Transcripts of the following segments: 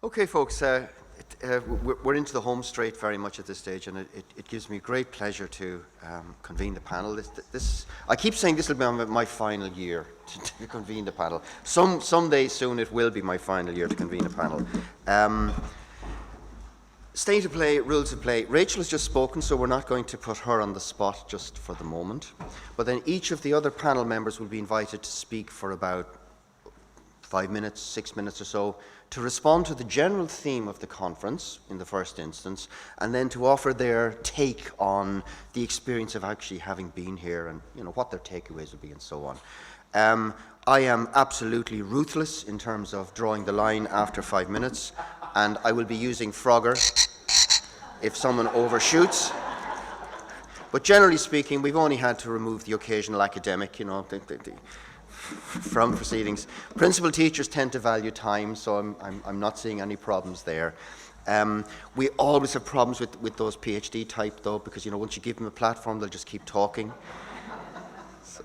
Okay, folks, we're into the home straight very much at this stage, and it gives me great pleasure to convene the panel. I keep saying this will be my final year to convene the panel. Someday soon it will be my final year to convene a panel. State of play, rules of play. Rachel has just spoken, so we're not going to put her on the spot just for the moment. But then each of the other panel members will be invited to speak for about 5 minutes, 6 minutes or so, to respond to the general theme of the conference in the first instance, and then to offer their take on the experience of actually having been here and what their takeaways will be and so on. I am absolutely ruthless in terms of drawing the line after 5 minutes, and I will be using Frogger if someone overshoots. But generally speaking, we've only had to remove the occasional academic, from proceedings. Principal teachers tend to value time, so I'm not seeing any problems there. We always have problems with those PhD type, though, because once you give them a platform, they'll just keep talking.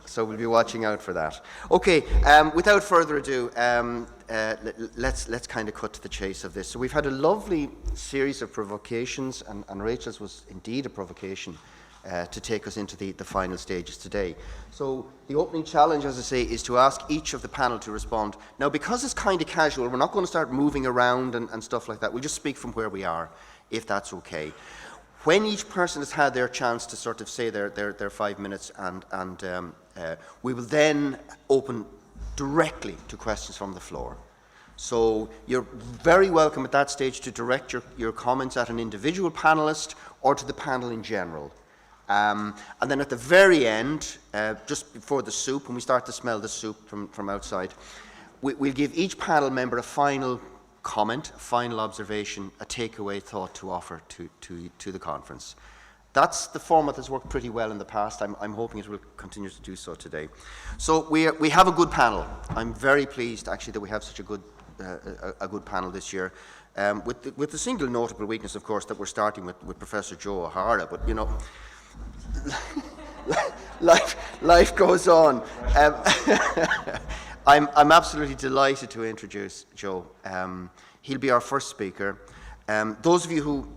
So we'll be watching out for that. Okay, without further ado, let's kind of cut to the chase of this. So we've had a lovely series of provocations, and Rachel's was indeed a provocation to take us into the final stages today. So the opening challenge, as I say, is to ask each of the panel to respond. Now, because it's kind of casual, we're not going to start moving around and stuff like that. We'll just speak from where we are, if that's okay. When each person has had their chance to sort of say their 5 minutes, and we will then open directly to questions from the floor. So you're very welcome at that stage to direct your comments at an individual panelist or to the panel in general. And then at the very end, just before the soup, when we start to smell the soup from outside, we'll give each panel member a final comment, a final observation, a takeaway thought to offer to the conference. That's the format that's worked pretty well in the past. I'm hoping it will continue to do so today. So we have a good panel. I'm very pleased, actually, that we have such a good panel this year. With the single notable weakness, of course, that we're starting with Professor Joe O'Hara, but life goes on. I'm absolutely delighted to introduce Joe. He'll be our first speaker. Those of you who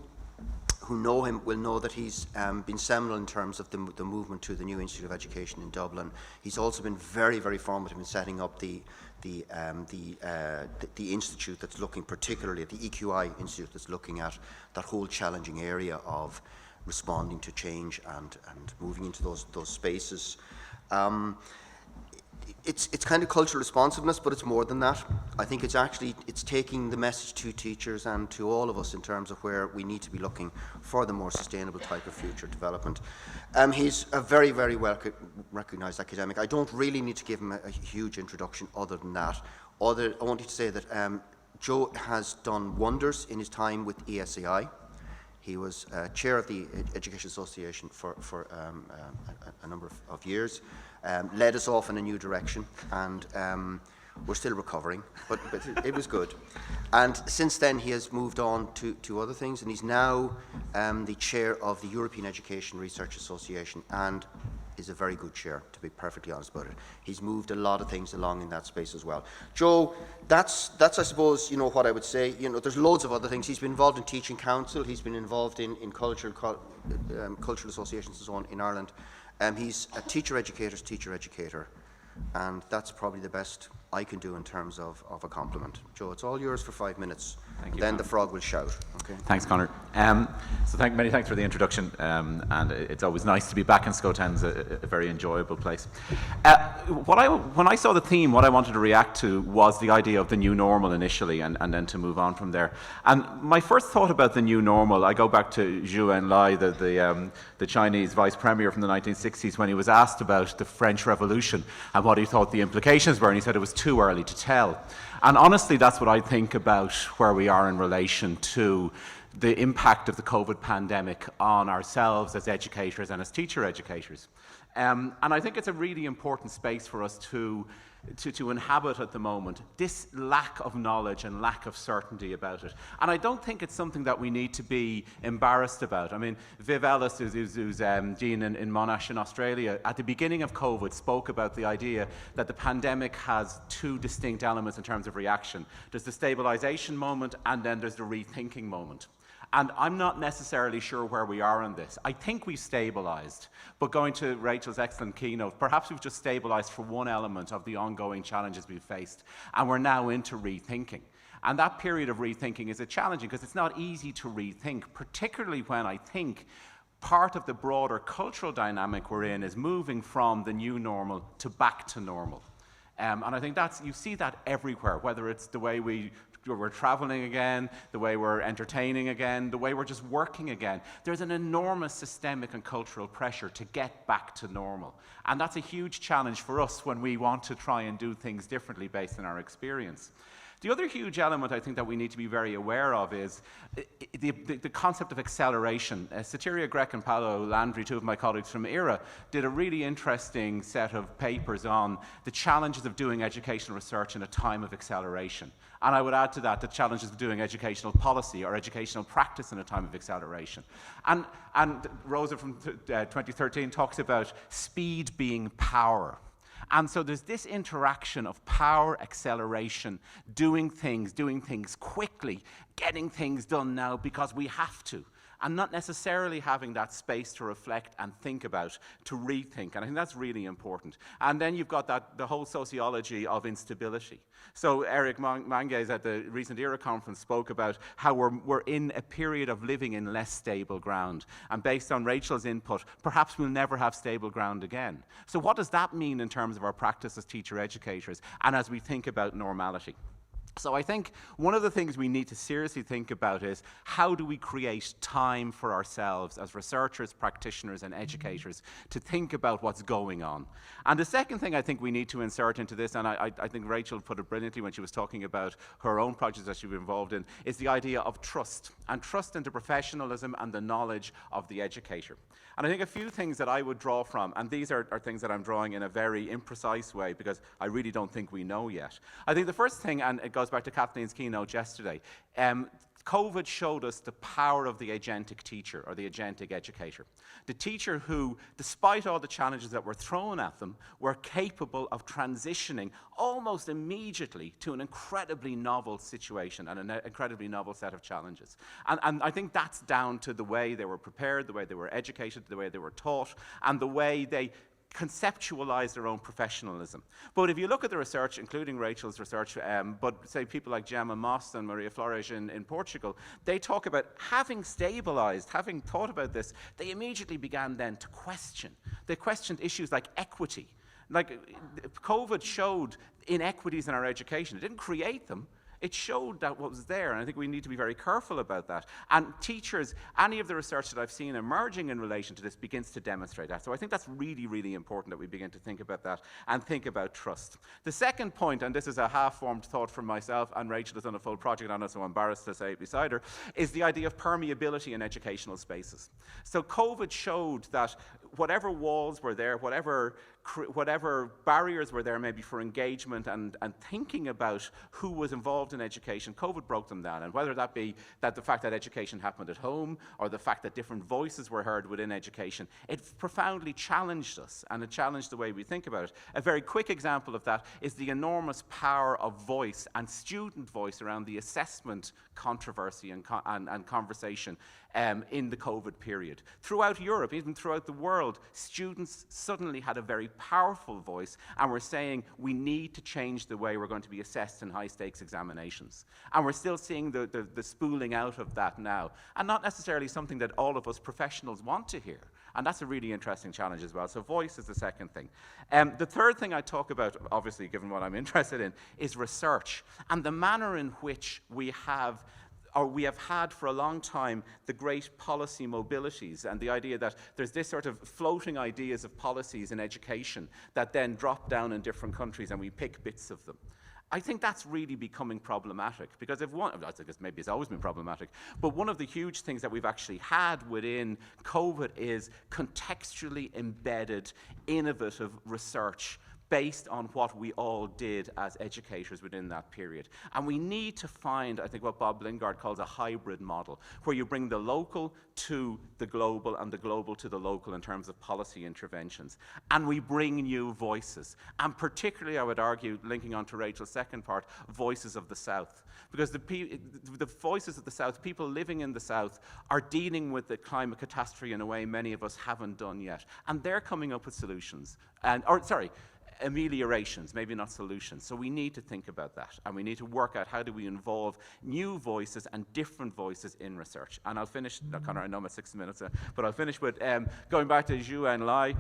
know him will know that he's been seminal in terms of the movement to the new Institute of Education in Dublin. He's also been very, very formative in setting up the institute that's looking particularly at the EQI Institute that's looking at that whole challenging area of responding to change and moving into those spaces. It's kind of cultural responsiveness, but it's more than that. I think it's taking the message to teachers and to all of us in terms of where we need to be looking for the more sustainable type of future development. He's a very, very well recognised academic. I don't really need to give him a huge introduction other than that. I wanted to say that Joe has done wonders in his time with ESAI. He was chair of the Education Association for a number of years, led us off in a new direction, and we're still recovering, but it was good. And since then, he has moved on to other things, and he's now the chair of the European Education Research Association, and is a very good chair, to be perfectly honest about it. He's moved a lot of things along in that space as well. Joe, that's I suppose, what I would say. There's loads of other things. He's been involved in teaching council. He's been involved in cultural associations and so on in Ireland. He's a teacher educator, and that's probably the best I can do in terms of a compliment. Joe, it's all yours for 5 minutes. Thank you. Then the frog will shout. Okay. Thanks, Conor. So many thanks for the introduction, and it's always nice to be back in SCoTENS, a very enjoyable place. When I saw the theme, what I wanted to react to was the idea of the new normal initially, and then to move on from there. And my first thought about the new normal, I go back to Zhou Enlai, the Chinese vice premier from the 1960s, when he was asked about the French Revolution and what he thought the implications were, and he said it was too early to tell. And honestly, that's what I think about where we are in relation to the impact of the COVID pandemic on ourselves as educators and as teacher educators. And I think it's a really important space for us to inhabit at the moment, this lack of knowledge and lack of certainty about it. And I don't think it's something that we need to be embarrassed about. I mean, Viv Ellis, who's Dean in Monash in Australia, at the beginning of COVID spoke about the idea that the pandemic has two distinct elements in terms of reaction. There's the stabilization moment, and then there's the rethinking moment. And I'm not necessarily sure where we are on this. I think we've stabilized, but going to Rachel's excellent keynote, perhaps we've just stabilized for one element of the ongoing challenges we've faced, and we're now into rethinking. And that period of rethinking is challenging because it's not easy to rethink, particularly when I think part of the broader cultural dynamic we're in is moving from the new normal to back to normal. And I think you see that everywhere, whether it's the way we're traveling again, the way we're entertaining again, the way we're just working again. There's an enormous systemic and cultural pressure to get back to normal. And that's a huge challenge for us when we want to try and do things differently based on our experience. The other huge element I think that we need to be very aware of is the concept of acceleration. Soteria Grech and Paolo Landry, two of my colleagues from ERA, did a really interesting set of papers on the challenges of doing educational research in a time of acceleration. And I would add to that the challenges of doing educational policy or educational practice in a time of acceleration. And Rosa from 2013 talks about speed being power. And so there's this interaction of power, acceleration, doing things quickly, getting things done now because we have to, and not necessarily having that space to reflect and think about, to rethink. And I think that's really important. And then you've got the whole sociology of instability. So Eric Manges at the recent ERA conference spoke about how we're in a period of living in less stable ground. And based on Rachel's input, perhaps we'll never have stable ground again. So what does that mean in terms of our practice as teacher educators and as we think about normality? So I think one of the things we need to seriously think about is how do we create time for ourselves as researchers, practitioners and educators to think about what's going on. And the second thing I think we need to insert into this, and I think Rachel put it brilliantly when she was talking about her own projects that she was involved in, is the idea of trust, and trust into professionalism and the knowledge of the educator. And I think a few things that I would draw from, and these are things that I'm drawing in a very imprecise way because I really don't think we know yet. I think the first thing, and it goes back to Kathleen's keynote yesterday, COVID showed us the power of the agentic teacher or the agentic educator. The teacher who, despite all the challenges that were thrown at them, were capable of transitioning almost immediately to an incredibly novel situation and an incredibly novel set of challenges. And I think that's down to the way they were prepared, the way they were educated, the way they were taught, and the way they conceptualize their own professionalism. But if you look at the research, including Rachel's research, but say people like Gemma Moss and Maria Flores in Portugal, they talk about having stabilized, having thought about this, they immediately began then to question. They questioned issues like equity. Like COVID showed inequities in our education. It didn't create them. It showed that what was there, and I think we need to be very careful about that. And teachers, any of the research that I've seen emerging in relation to this begins to demonstrate that. So I think that's really, really important that we begin to think about that and think about trust. The second point, and this is a half-formed thought from myself, and Rachel has done a full project on it, so I'm embarrassed to say it beside her, is the idea of permeability in educational spaces. So COVID showed that whatever walls were there, whatever barriers were there maybe for engagement and thinking about who was involved in education, COVID broke them down. And whether that be that the fact that education happened at home or the fact that different voices were heard within education, it profoundly challenged us and it challenged the way we think about it. A very quick example of that is the enormous power of voice and student voice around the assessment controversy and conversation in the COVID period. Throughout Europe, even throughout the world, students suddenly had a very powerful voice and were saying we need to change the way we're going to be assessed in high-stakes examinations. And we're still seeing the spooling out of that now, and not necessarily something that all of us professionals want to hear. And that's a really interesting challenge as well. So voice is the second thing. The third thing I talk about, obviously given what I'm interested in, is research and the manner in which we have had for a long time the great policy mobilities and the idea that there's this sort of floating ideas of policies in education that then drop down in different countries and we pick bits of them. I think that's really becoming problematic, because I think maybe it's always been problematic, but one of the huge things that we've actually had within COVID is contextually embedded, innovative research based on what we all did as educators within that period. And we need to find, I think, what Bob Lingard calls a hybrid model, where you bring the local to the global and the global to the local in terms of policy interventions. And we bring new voices. And particularly, I would argue, linking on to Rachel's second part, voices of the South. Because the voices of the South, people living in the South, are dealing with the climate catastrophe in a way many of us haven't done yet. And they're coming up with solutions. Ameliorations, maybe not solutions. So we need to think about that, and we need to work out how do we involve new voices and different voices in research. And I'll finish, Conor, I know I'm at 6 minutes, but I'll finish with going back to Zhu Enlai.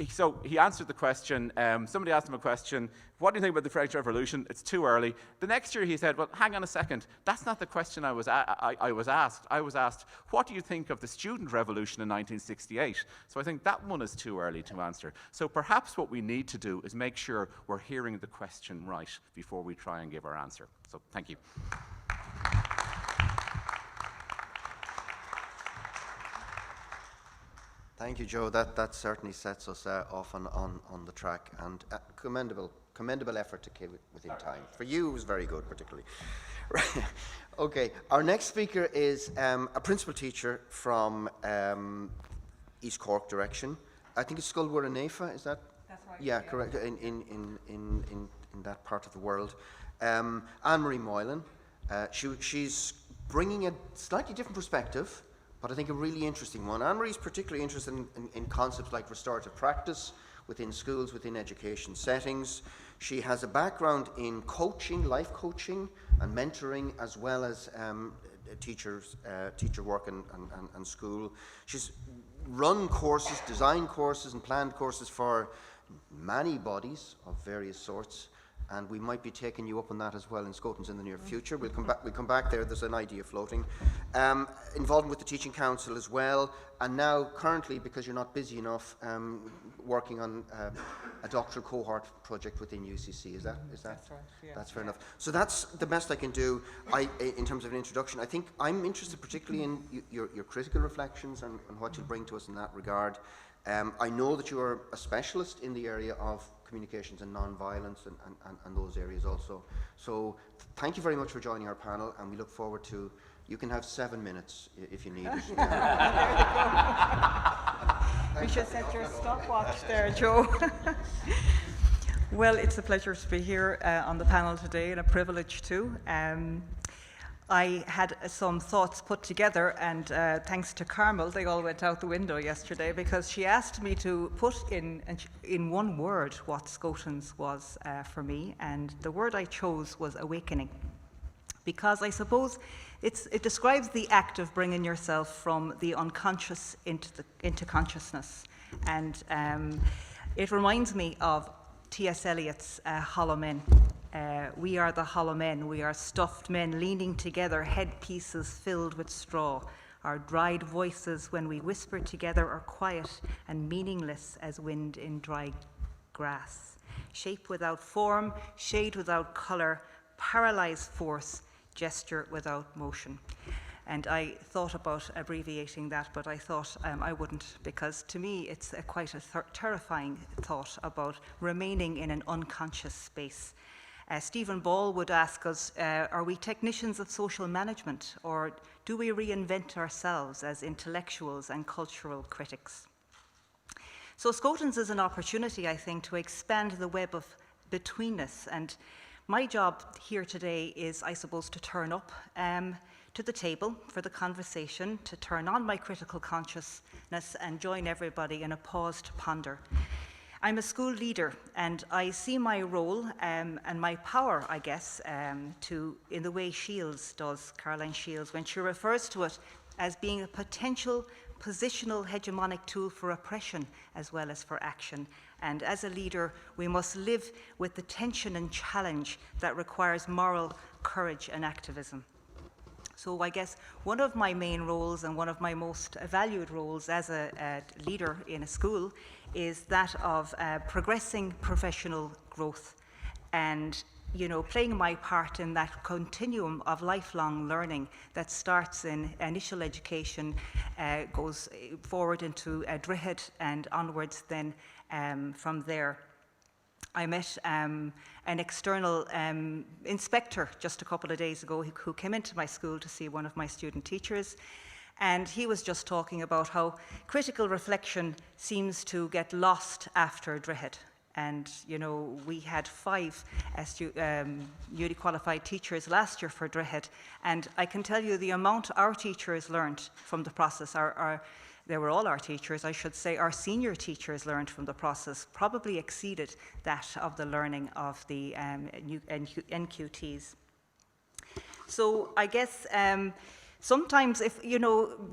So he answered the question, somebody asked him a question, what do you think about the French Revolution? It's too early. The next year he said, well, hang on a second, that's not the question I was asked. I was asked, what do you think of the student revolution in 1968? So I think that one is too early to answer. So perhaps what we need to do is make sure we're hearing the question right before we try and give our answer. So thank you. Thank you, Joe. That certainly sets us off on the track, and commendable effort to keep it within time. For you, it was very good, particularly. Okay, our next speaker is a principal teacher from East Cork direction. I think it's Sculwara Nafa, is that? That's right. Yeah, correct, in that part of the world. Anne-Marie Moylan, she's bringing a slightly different perspective, but I think a really interesting one. Anne-Marie's particularly interested in concepts like restorative practice within schools, within education settings. She has a background in coaching, life coaching and mentoring, as well as teacher work and school. She's run courses, designed courses and planned courses for many bodies of various sorts. And we might be taking you up on that as well in SCoTENS in the near future. We'll come back there. There's an idea floating. Involved with the Teaching Council as well, and now currently, because you're not busy enough, working on a doctoral cohort project within UCC. Is that? That's right. Yeah. That's fair enough. So that's the best I can do. In terms of an introduction, I think I'm interested particularly in your critical reflections and what you'll bring to us in that regard. I know that you are a specialist in the area of communications and non-violence and those areas also. So thank you very much for joining our panel, and we look forward to, you can have 7 minutes if you need it. We should set your stopwatch there, Joe. Well, it's a pleasure to be here on the panel today, and a privilege too. I had some thoughts put together, and thanks to Carmel, they all went out the window yesterday, because she asked me to put in one word what SCoTENS was for me, and the word I chose was awakening. Because I suppose it describes the act of bringing yourself from the unconscious into consciousness. And it reminds me of T.S. Eliot's Hollow Men. We are the hollow men, we are stuffed men leaning together, headpieces filled with straw. Our dried voices when we whisper together are quiet and meaningless as wind in dry grass. Shape without form, shade without colour, paralyzed force, gesture without motion. And I thought about abbreviating that, but I thought I wouldn't, because to me it's quite a terrifying thought about remaining in an unconscious space. Stephen Ball would ask us, are we technicians of social management, or do we reinvent ourselves as intellectuals and cultural critics? So SCoTENS is an opportunity, I think, to expand the web of betweenness, and my job here today is, I suppose, to turn up to the table for the conversation, to turn on my critical consciousness and join everybody in a pause to ponder. I'm a school leader, and I see my role and my power, I guess, in the way Shields does, Caroline Shields, when she refers to it as being a potential positional hegemonic tool for oppression as well as for action. And as a leader, we must live with the tension and challenge that requires moral courage and activism. So I guess one of my main roles and one of my most valued roles as a leader in a school is that of progressing professional growth and playing my part in that continuum of lifelong learning that starts in initial education, goes forward into Droichead and onwards then from there. I met an external inspector just a couple of days ago who came into my school to see one of my student teachers. And he was just talking about how critical reflection seems to get lost after Droichead. And, we had 5 newly qualified teachers last year for Droichead. And I can tell you the amount our teachers learned from the process, they were all our teachers, I should say, our senior teachers learned from the process, probably exceeded that of the learning of the NQTs. So I guess sometimes if,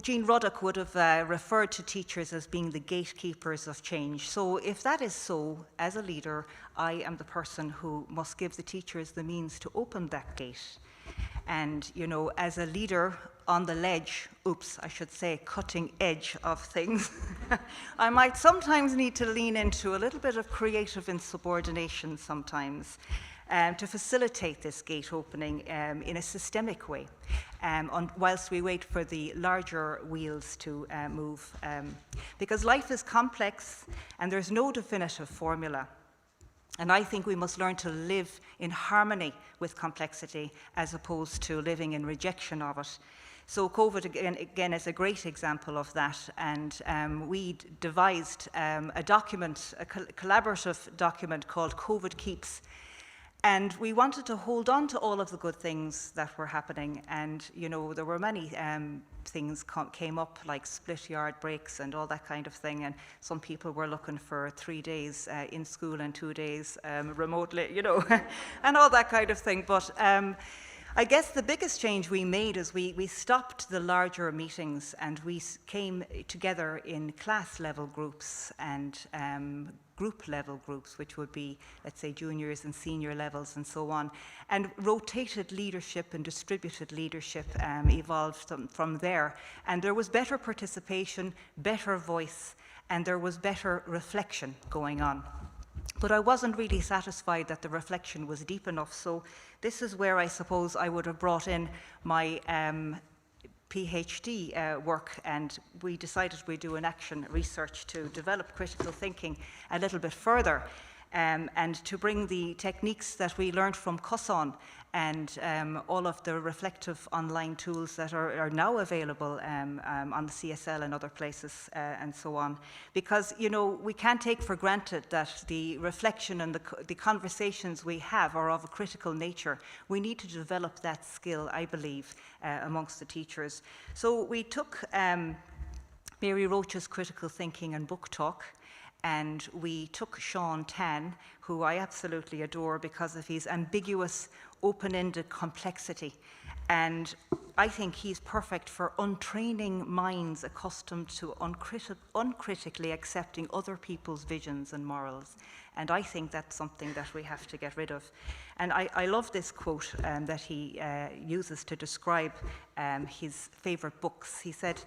Jean Ruddock would have referred to teachers as being the gatekeepers of change. So if that is so, as a leader, I am the person who must give the teachers the means to open that gate. And, as a leader on the ledge, I should say cutting edge of things, I might sometimes need to lean into a little bit of creative insubordination sometimes to facilitate this gate opening in a systemic way, whilst we wait for the larger wheels to move. Because life is complex and there's no definitive formula. And I think we must learn to live in harmony with complexity as opposed to living in rejection of it. So COVID, again is a great example of that. And we devised a document, a collaborative document called COVID Keeps. And we wanted to hold on to all of the good things that were happening. And, there were many things came up, like split yard breaks and all that kind of thing. And some people were looking for 3 days in school and 2 days remotely, and all that kind of thing. But I guess the biggest change we made is we stopped the larger meetings and we came together in class-level groups and group-level groups, which would be, let's say, juniors and senior levels and so on. And rotated leadership and distributed leadership evolved from there. And there was better participation, better voice, and there was better reflection going on. But I wasn't really satisfied that the reflection was deep enough, so this is where I suppose I would have brought in my PhD work, and we decided we'd do an action research to develop critical thinking a little bit further, and to bring the techniques that we learned from CUSON and all of the reflective online tools that are now available on the CSL and other places and so on. Because, we can't take for granted that the reflection and the conversations we have are of a critical nature. We need to develop that skill, I believe, amongst the teachers. So we took Mary Roach's critical thinking and book talk, and we took Sean Tan, who I absolutely adore because of his ambiguous, open-ended complexity. And I think he's perfect for untraining minds accustomed to uncritically accepting other people's visions and morals. And I think that's something that we have to get rid of. And I love this quote that he uses to describe his favorite books. He said,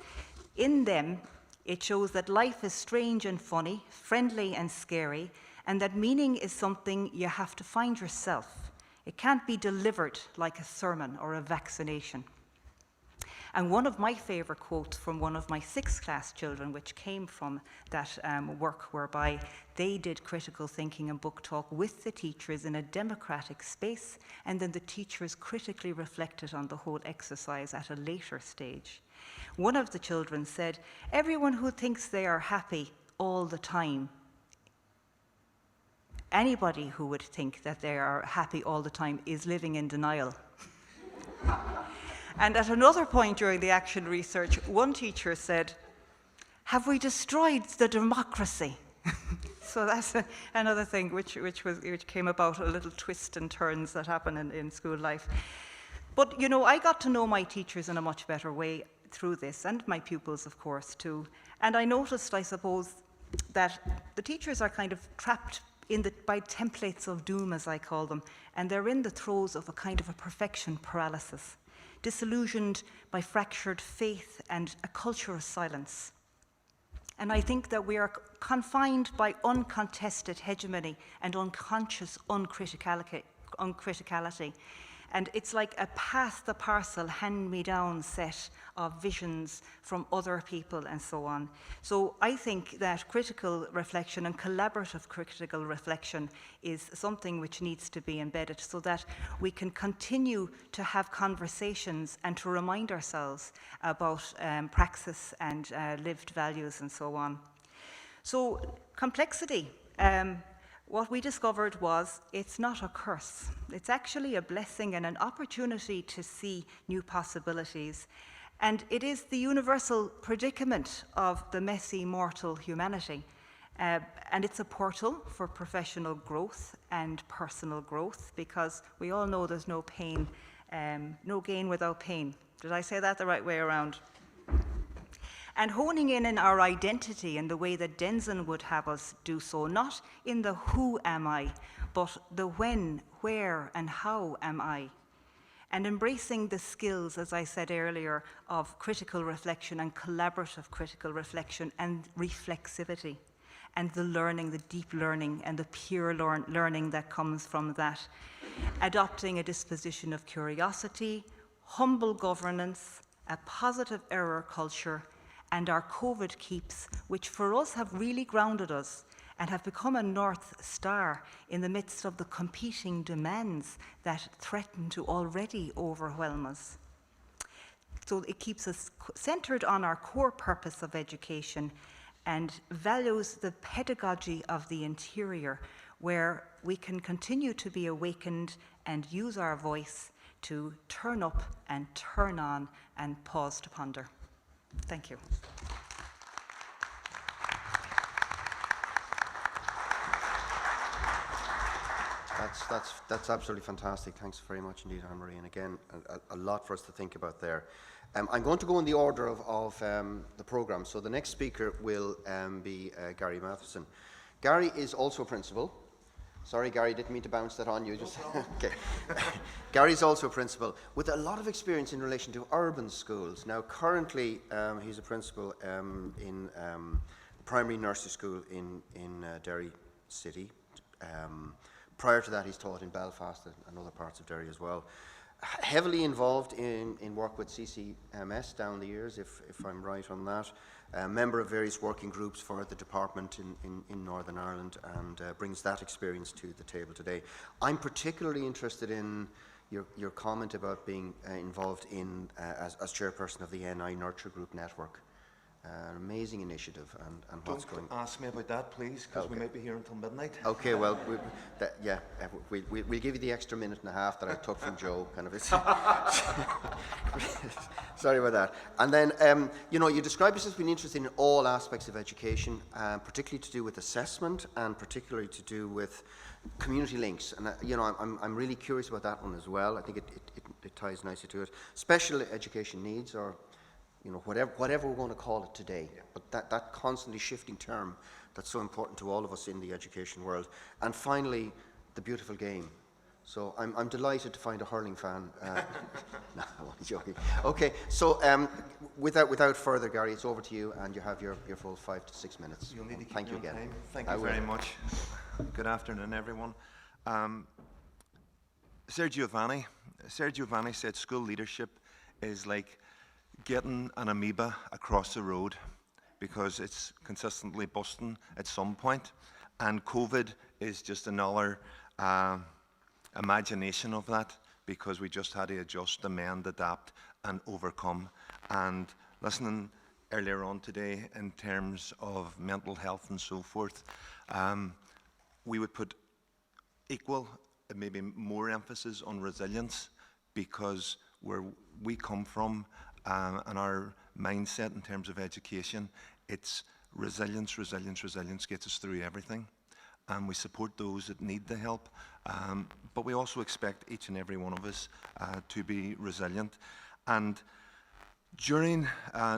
"In them, it shows that life is strange and funny, friendly and scary, and that meaning is something you have to find yourself. It can't be delivered like a sermon or a vaccination." And one of my favorite quotes from one of my 6th class children, which came from that work whereby they did critical thinking and book talk with the teachers in a democratic space, and then the teachers critically reflected on the whole exercise at a later stage. One of the children said, "Everyone who thinks they are happy all the time, anybody who would think that they are happy all the time is living in denial." And at another point during the action research, one teacher said, "Have we destroyed the democracy?" So that's another thing which came about, a little twist and turns that happen in school life. But, I got to know my teachers in a much better way through this, and my pupils, of course, too. And I noticed, I suppose, that the teachers are kind of trapped by templates of doom, as I call them, and they're in the throes of a kind of a perfection paralysis, disillusioned by fractured faith and a culture of silence. And I think that we are confined by uncontested hegemony and unconscious uncriticality on criticality. And it's like a pass-the-parcel, hand-me-down set of visions from other people and so on. So I think that critical reflection and collaborative critical reflection is something which needs to be embedded so that we can continue to have conversations and to remind ourselves about praxis and lived values and so on. So complexity. What we discovered was it's not a curse. It's actually a blessing and an opportunity to see new possibilities. And it is the universal predicament of the messy mortal humanity. And it's a portal for professional growth and personal growth, because we all know there's no pain, no gain without pain. Did I say that the right way around? And honing in on our identity in the way that Denson would have us do so, not in the who am I, but the when, where, and how am I. And embracing the skills, as I said earlier, of critical reflection and collaborative critical reflection and reflexivity, and the learning, the deep learning, and the peer learning that comes from that. Adopting a disposition of curiosity, humble governance, a positive error culture, and our COVID keeps, which for us have really grounded us and have become a North Star in the midst of the competing demands that threaten to already overwhelm us. So it keeps us centered on our core purpose of education and values the pedagogy of the interior, where we can continue to be awakened and use our voice to turn up and turn on and pause to ponder. Thank you. That's absolutely fantastic. Thanks very much indeed, Anne-Marie. And again, a lot for us to think about there. I'm going to go in the order of the programme. So the next speaker will be Gary Matheson. Gary is also a principal. Sorry, Gary, didn't mean to bounce that on you. Just okay. Gary's also a principal with a lot of experience in relation to urban schools. Now, currently, he's a principal in primary nursery school in Derry City. Prior to that, he's taught in Belfast and other parts of Derry as well. Heavily involved in work with CCMS down the years, if I'm right on that. Member of various working groups for the department in Northern Ireland, and brings that experience to the table today. I'm particularly interested in your comment about being involved in as chairperson of the NI Nurture Group Network. An amazing initiative, and what's going on. Don't ask me about that, please, because we might be here until midnight. Okay, well, we'll give you the extra minute and a half that I took from Joe, kind of. Sorry about that. And then, you described yourself as being interested in all aspects of education, particularly to do with assessment and particularly to do with community links. And, I'm really curious about that one as well. I think it ties nicely to it. Special education needs, or whatever we're going to call it today, but that constantly shifting term that's so important to all of us in the education world. And finally, the beautiful game. So I'm delighted to find a hurling fan. No, I'm only joking. Okay, so without further, Gary, it's over to you, and you have your full 5 to 6 minutes. You'll need to keep Thank you me on again. time. Thank you very much. Good afternoon, everyone. Sergio Vanni said school leadership is like getting an amoeba across the road, because it's consistently busting at some point, and COVID is just another imagination of that, because we just had to adjust, amend, adapt, and overcome. And listening earlier on today in terms of mental health and so forth, we would put equal, maybe more emphasis on resilience, because where we come from and our mindset in terms of education, it's resilience gets us through everything. And we support those that need the help, but we also expect each and every one of us to be resilient. And during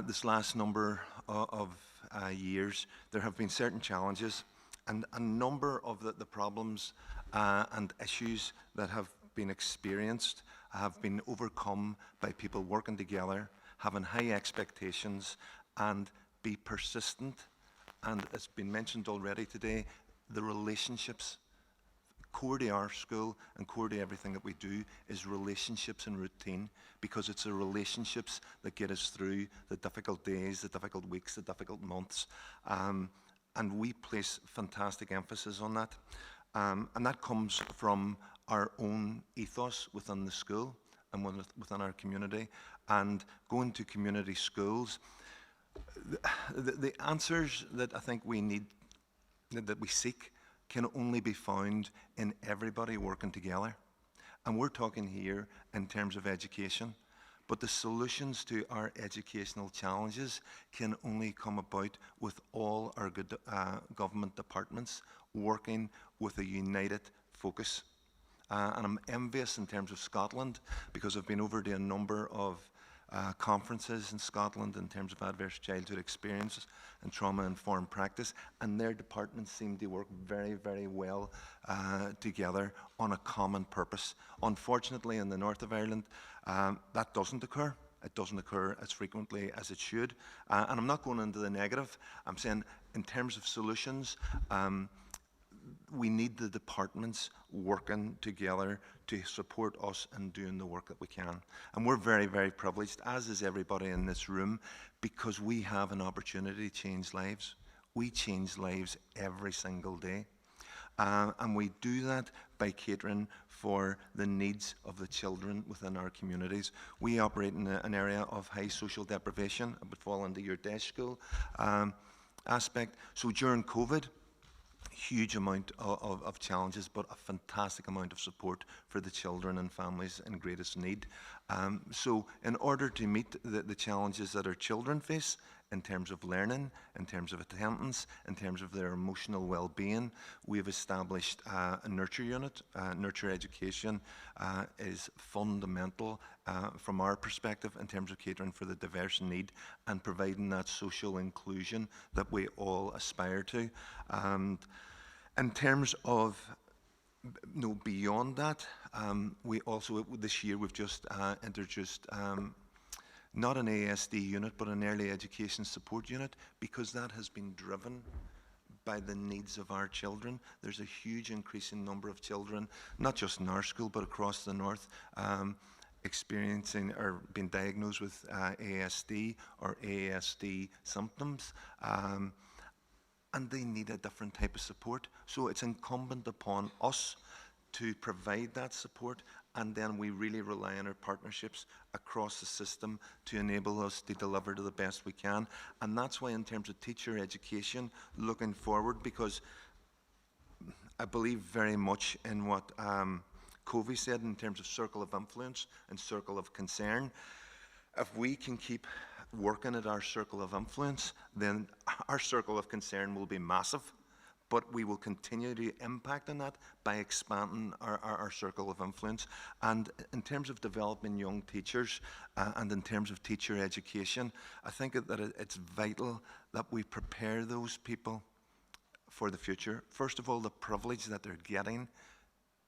this last number of years, there have been certain challenges, and a number of the problems and issues that have been experienced have been overcome by people working together, having high expectations, and be persistent. And it's been mentioned already today, the relationships, core to our school and core to everything that we do is relationships and routine, because it's the relationships that get us through the difficult days, the difficult weeks, the difficult months. And we place fantastic emphasis on that. And that comes from our own ethos within the school and within our community. And going to community schools, the answers that I think we need, that we seek, can only be found in everybody working together. And we're talking here in terms of education, but the solutions to our educational challenges can only come about with all our good government departments working with a united focus. And I'm envious in terms of Scotland, because I've been over to a number of conferences in Scotland in terms of adverse childhood experiences and trauma-informed practice, and their departments seem to work very, very well together on a common purpose. Unfortunately, in the north of Ireland, that doesn't occur. It doesn't occur as frequently as it should. And I'm not going into the negative. I'm saying in terms of solutions, we need the departments working together to support us in doing the work that we can. And we're very, very privileged, as is everybody in this room, because we have an opportunity to change lives. We change lives every single day. And we do that by catering for the needs of the children within our communities. We operate in an area of high social deprivation. It would fall into your day school aspect. So during COVID, huge amount of challenges, but a fantastic amount of support for the children and families in greatest need. So in order to meet the challenges that our children face in terms of learning, in terms of attendance, in terms of their emotional well-being, we've established a nurture unit. Nurture education is fundamental from our perspective in terms of catering for the diverse need and providing that social inclusion that we all aspire to. In terms of beyond that, we also, this year, we've just introduced not an ASD unit, but an early education support unit, because that has been driven by the needs of our children. There's a huge increasing number of children, not just in our school, but across the north, experiencing or being diagnosed with ASD or ASD symptoms. And they need a different type of support. So it's incumbent upon us to provide that support, and then we really rely on our partnerships across the system to enable us to deliver to the best we can. And that's why, in terms of teacher education, looking forward, because I believe very much in what Covey said in terms of circle of influence and circle of concern. If we can keep working at our circle of influence, then our circle of concern will be massive, but we will continue to impact on that by expanding our circle of influence. And in terms of developing young teachers and in terms of teacher education, I think that it's vital that we prepare those people for the future. First of all, the privilege that they're getting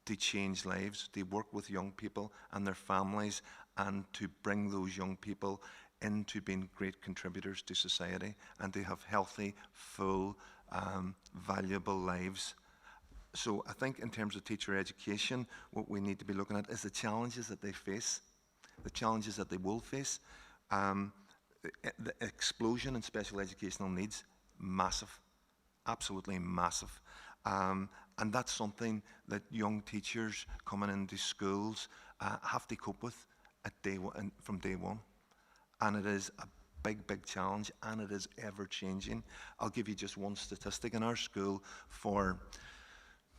to change lives, to work with young people and their families, and to bring those young people into being great contributors to society and to have healthy, full, valuable lives. So I think in terms of teacher education, what we need to be looking at is the challenges that they face, the challenges that they will face. The explosion in special educational needs, massive, absolutely massive. And that's something that young teachers coming into schools have to cope with from day one. And it is a big, big challenge, and it is ever changing. I'll give you just one statistic. In our school, for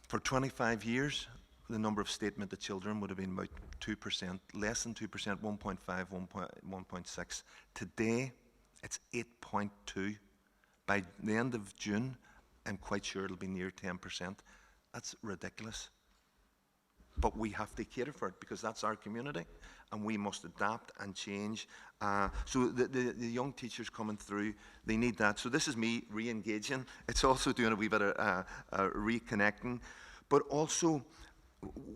25 years, the number of state-admitted children would have been about 2%, less than 2%, 1.5, 1.6. Today, it's 8.2. By the end of June, I'm quite sure it'll be near 10%. That's ridiculous. But we have to cater for it, because that's our community, and we must adapt and change. So the young teachers coming through, they need that. So this is me re-engaging. It's also doing a wee bit of reconnecting. But also,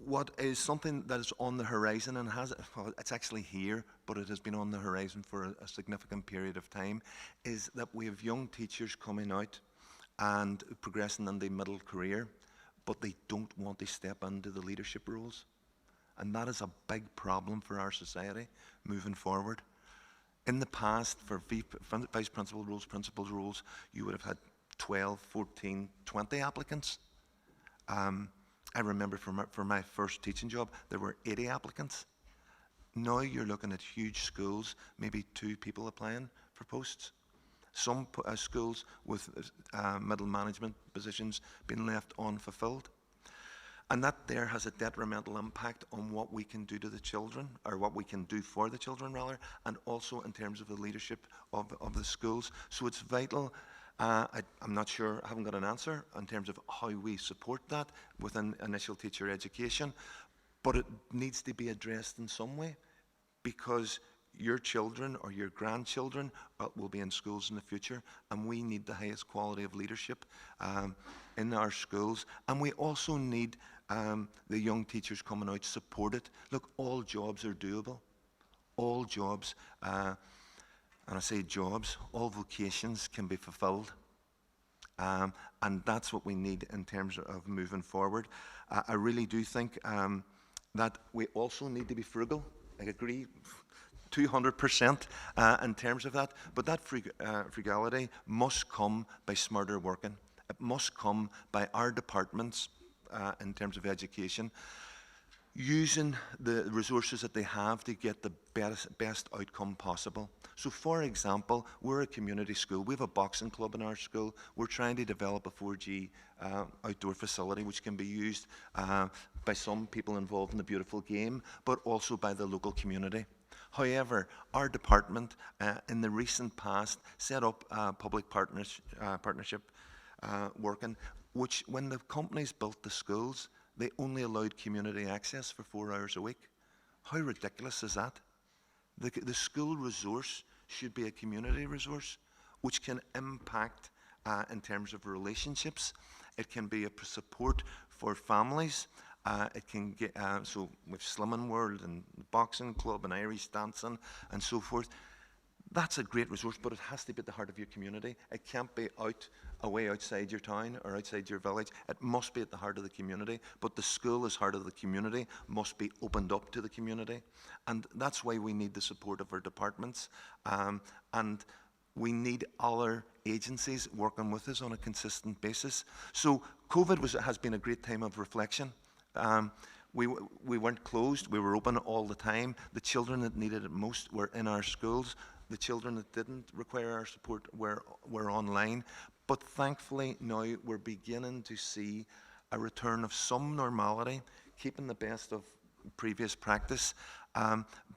what is something that is on the horizon, and it's actually here, but it has been on the horizon for a significant period of time, is that we have young teachers coming out and progressing in the middle career. but they don't want to step into the leadership roles. And that is a big problem for our society moving forward. In the past, for vice principal roles, principal roles, you would have had 12, 14, 20 applicants. I remember for my first teaching job, there were 80 applicants. Now you're looking at huge schools, maybe 2 people applying for posts. Some schools with middle management positions being left unfulfilled. And that there has a detrimental impact on what we can do to the children, or what we can do for the children rather, and also in terms of the leadership of the schools. So it's vital. I'm not sure, I haven't got an answer in terms of how we support that within initial teacher education, but it needs to be addressed in some way, because your children or your grandchildren will be in schools in the future, and we need the highest quality of leadership in our schools. And we also need the young teachers coming out supported. Look, all jobs are doable. All jobs, and I say jobs, all vocations can be fulfilled. And that's what we need in terms of moving forward. I really do think that we also need to be frugal. I agree 200% in terms of that, but that frugality must come by smarter working. It must come by our departments in terms of education, using the resources that they have to get the best outcome possible. So for example, we're a community school. We have a boxing club in our school. We're trying to develop a 4G outdoor facility which can be used by some people involved in the beautiful game, but also by the local community. However, our department in the recent past set up public partnership working, which when the companies built the schools, they only allowed community access for 4 hours a week. How ridiculous is that? The school resource should be a community resource, which can impact in terms of relationships. It can be a support for families. It can get, so with Slimming World and Boxing Club and Irish Dancing and so forth. That's a great resource, but it has to be at the heart of your community. It can't be away outside your town or outside your village. It must be at the heart of the community, but the school as heart of the community must be opened up to the community. And that's why we need the support of our departments. And we need other agencies working with us on a consistent basis. So COVID has been a great time of reflection. We weren't closed, we were open all the time. The children that needed it most were in our schools. The children that didn't require our support were online. But thankfully now we're beginning to see a return of some normality, keeping the best of previous practice,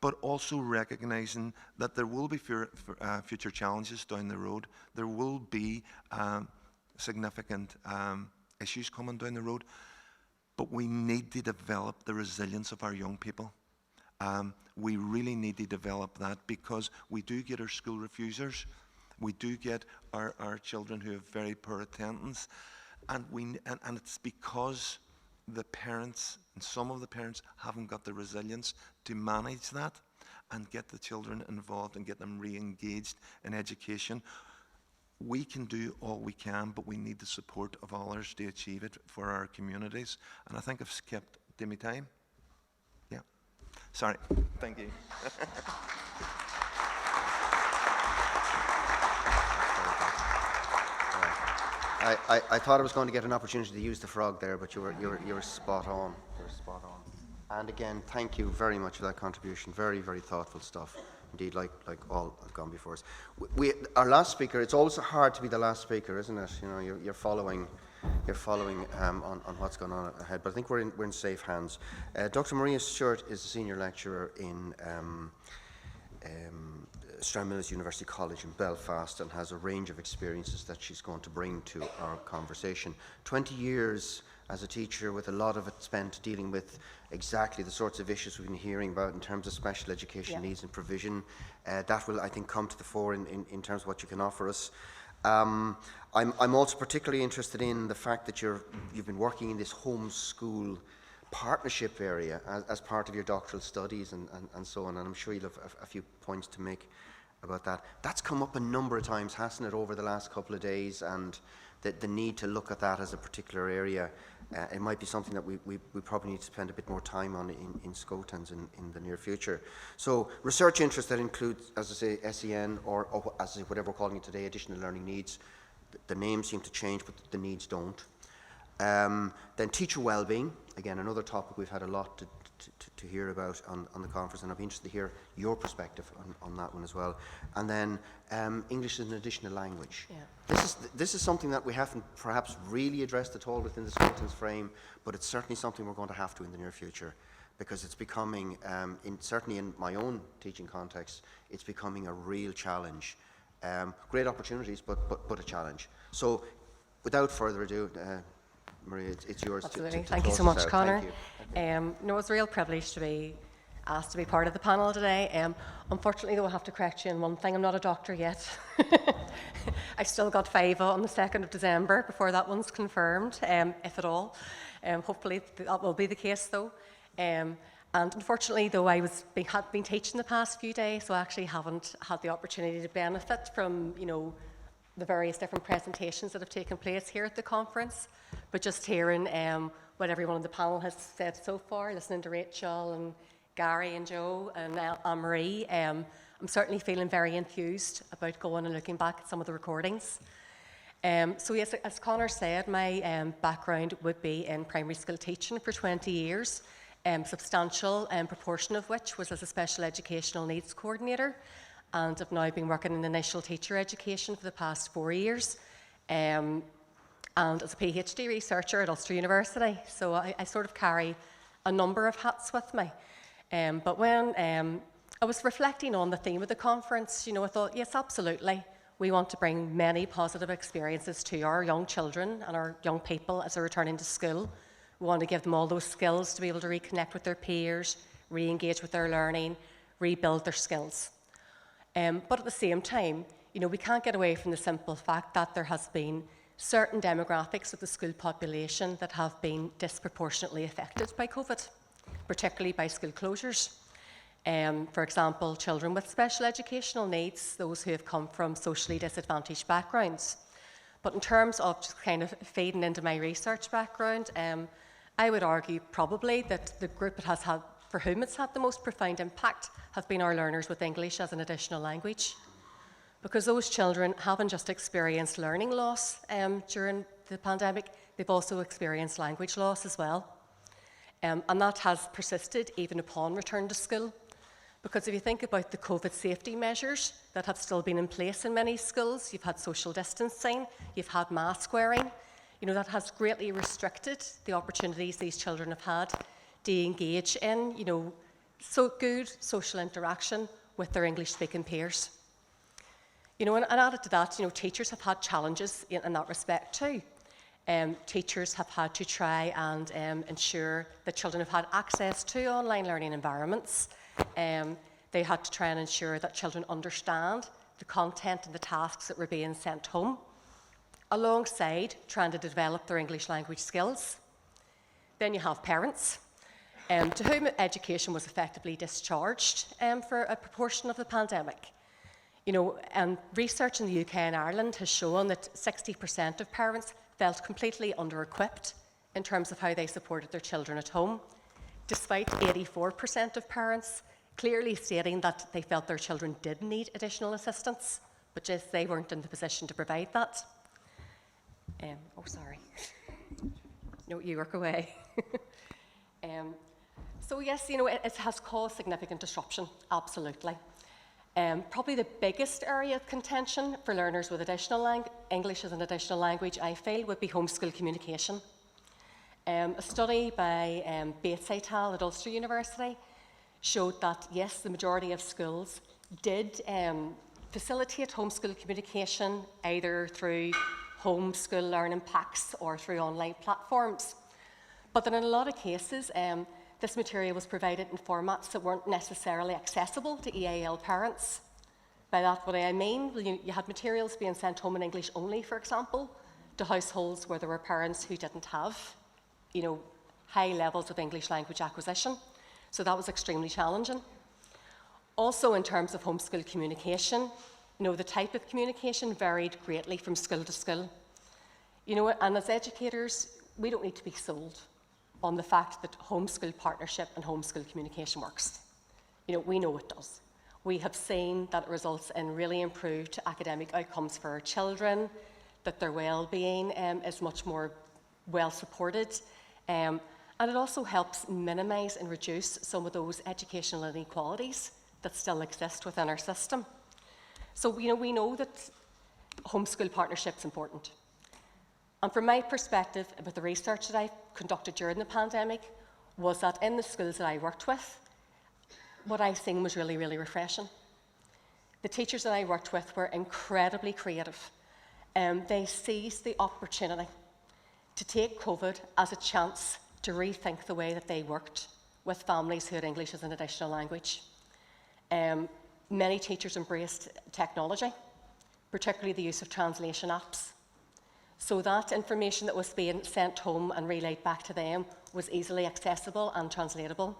but also recognizing that there will be future challenges down the road. There will be significant issues coming down the road. But we need to develop the resilience of our young people. We really need to develop that, because we do get our school refusers. We do get our children who have very poor attendance. And it's because the parents, and some of the parents, haven't got the resilience to manage that and get the children involved and get them re-engaged in education. We can do all we can, but we need the support of others to achieve it for our communities. And I think I've skipped. Do me time? Yeah. Sorry. Thank you. I thought I was going to get an opportunity to use the frog there, but you were spot on. You were spot on. And again, thank you very much for that contribution. Very, very thoughtful stuff. Indeed, like all have gone before us. Our last speaker. It's always hard to be the last speaker, isn't it? You know, you're following on what's going on ahead. But I think we're in safe hands. Dr. Maria Stewart is a senior lecturer in Stranmillis University College in Belfast, and has a range of experiences that she's going to bring to our conversation. 20 years as a teacher, with a lot of it spent dealing with exactly the sorts of issues we've been hearing about in terms of special education needs and provision. That will, I think, come to the fore in terms of what you can offer us. I'm also particularly interested in the fact that you've been working in this homeschool partnership area as part of your doctoral studies and so on, and I'm sure you'll have a few points to make about that. That's come up a number of times, hasn't it, over the last couple of days, and the need to look at that as a particular area. It might be something that we probably need to spend a bit more time on in SCoTENS in the near future. So research interest that includes, as I say, SEN or as I say, whatever we're calling it today, additional learning needs. The names seem to change, but the needs don't. Then teacher well-being, again, another topic we've had a lot to hear about on the conference, and I'd be interested to hear your perspective on that one as well. And then English as an additional language. Yeah. This is something that we haven't perhaps really addressed at all within the SCoTENS frame, but it's certainly something we're going to have to in the near future, because it's becoming, certainly in my own teaching context, it's becoming a real challenge. Great opportunities, but a challenge. So without further ado, Maria, it's yours. Absolutely. To Thank you close so us much, out. Connor. Thank you. No, it was a real privilege to be asked to be part of the panel today. Unfortunately, though, I have to correct you in one thing. I'm not a doctor yet. I've still got FIVA on the 2nd of December before that one's confirmed, if at all. Hopefully that will be the case, though. And unfortunately, though, I had been teaching the past few days, so I actually haven't had the opportunity to benefit from, the various different presentations that have taken place here at the conference. But just hearing what everyone on the panel has said so far, listening to Rachel and Gary and Joe and Anne-Marie, I'm certainly feeling very enthused about going and looking back at some of the recordings. So yes, as Connor said, my background would be in primary school teaching for 20 years, substantial proportion of which was as a special educational needs coordinator, and I've now been working in initial teacher education for the past 4 years, and as a PhD researcher at Ulster University. So I sort of carry a number of hats with me. But when I was reflecting on the theme of the conference, I thought, yes, absolutely, we want to bring many positive experiences to our young children and our young people as they're returning to school. We want to give them all those skills to be able to reconnect with their peers, re-engage with their learning, rebuild their skills. But at the same time, we can't get away from the simple fact that there has been certain demographics of the school population that have been disproportionately affected by COVID, particularly by school closures. For example, children with special educational needs, those who have come from socially disadvantaged backgrounds. But in terms of just kind of feeding into my research background, I would argue probably that the group for whom it's had the most profound impact have been our learners with English as an additional language. Because those children haven't just experienced learning loss during the pandemic, they've also experienced language loss as well. And that has persisted even upon return to school. Because if you think about the COVID safety measures that have still been in place in many schools, you've had social distancing, you've had mask wearing, that has greatly restricted the opportunities these children have had to engage in, so good social interaction with their English-speaking peers. And added to that, teachers have had challenges in that respect too. Teachers have had to try and ensure that children have had access to online learning environments. They had to try and ensure that children understand the content and the tasks that were being sent home, alongside trying to develop their English language skills. Then you have parents, to whom education was effectively discharged for a proportion of the pandemic. And research in the UK and Ireland has shown that 60% of parents felt completely under-equipped in terms of how they supported their children at home, despite 84% of parents clearly stating that they felt their children did need additional assistance, but just they weren't in the position to provide that. Sorry. No, you work away. So yes, it has caused significant disruption, absolutely. Probably the biggest area of contention for learners with additional English as an additional language, I feel, would be homeschool communication. A study by Bates et al. At Ulster University showed that, yes, the majority of schools did facilitate homeschool communication either through homeschool learning packs or through online platforms. But then in a lot of cases, this material was provided in formats that weren't necessarily accessible to EAL parents. By that, what I mean, you had materials being sent home in English only, for example, to households where there were parents who didn't have, high levels of English language acquisition. So that was extremely challenging. Also, in terms of homeschool communication, the type of communication varied greatly from school to school. You know, and as educators, we don't need to be sold on the fact that homeschool partnership and homeschool communication works. You know, we know it does. We have seen that it results in really improved academic outcomes for our children, that their well-being is much more well supported, and it also helps minimise and reduce some of those educational inequalities that still exist within our system. So, you know, we know that homeschool partnership is important. And from my perspective, with the research that I conducted during the pandemic, was that in the schools that I worked with, what I seen was really, really refreshing. The teachers that I worked with were incredibly creative. They seized the opportunity to take COVID as a chance to rethink the way that they worked with families who had English as an additional language. Many teachers embraced technology, particularly the use of translation apps, so that information that was being sent home and relayed back to them was easily accessible and translatable.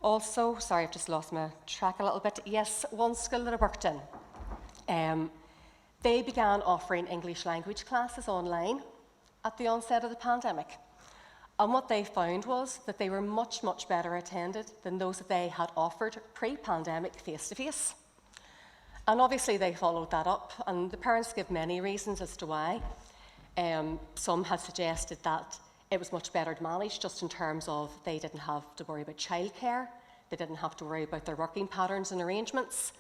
Also, sorry, I've just lost my track a little bit. Yes, one school that I worked in, they began offering English language classes online at the onset of the pandemic. And what they found was that they were much, much better attended than those that they had offered pre-pandemic face-to-face. And obviously they followed that up, and the parents give many reasons as to why. Some had suggested that it was much better managed just in terms of they didn't have to worry about childcare, they didn't have to worry about their working patterns and arrangements.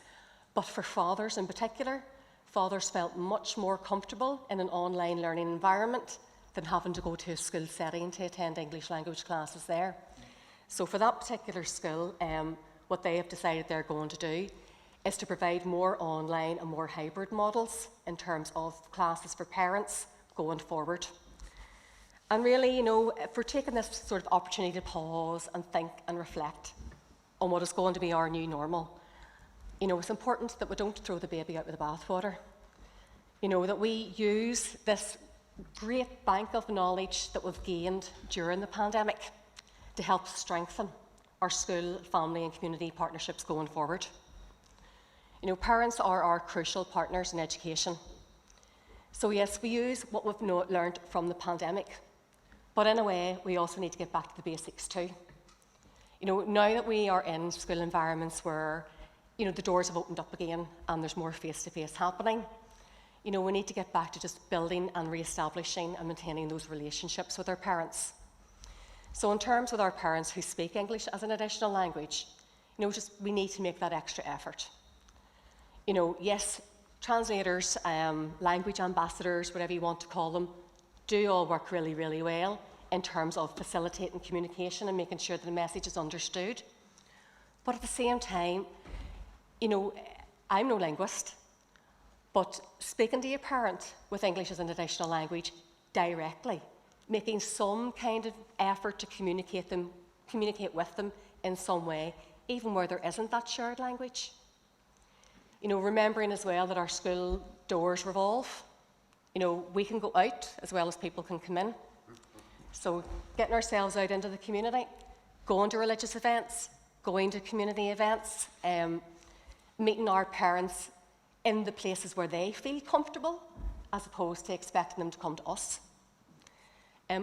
But for fathers in particular, fathers felt much more comfortable in an online learning environment than having to go to a school setting to attend English language classes there. So for that particular school, what they have decided they're going to do is to provide more online and more hybrid models in terms of classes for parents going forward. And really, you know, if we're taking this sort of opportunity to pause and think and reflect on what is going to be our new normal, you know, it's important that we don't throw the baby out with the bathwater. You know, that we use this great bank of knowledge that we've gained during the pandemic to help strengthen our school, family and community partnerships going forward. You know, parents are our crucial partners in education. So yes, we use what we've learned from the pandemic, but in a way, we also need to get back to the basics too. You know, now that we are in school environments where, you know, the doors have opened up again and there's more face-to-face happening, you know, we need to get back to just building and re-establishing and maintaining those relationships with our parents. So in terms with our parents who speak English as an additional language, you know, we need to make that extra effort. You know, yes, translators, language ambassadors, whatever you want to call them, do all work really, really well in terms of facilitating communication and making sure that the message is understood. But at the same time, you know, I'm no linguist, but speaking to your parent with English as an additional language directly, making some kind of effort to communicate with them in some way, even where there isn't that shared language. You know, remembering as well that our school doors revolve. You know, we can go out as well as people can come in. So getting ourselves out into the community, going to religious events, going to community events, meeting our parents in the places where they feel comfortable, as opposed to expecting them to come to us.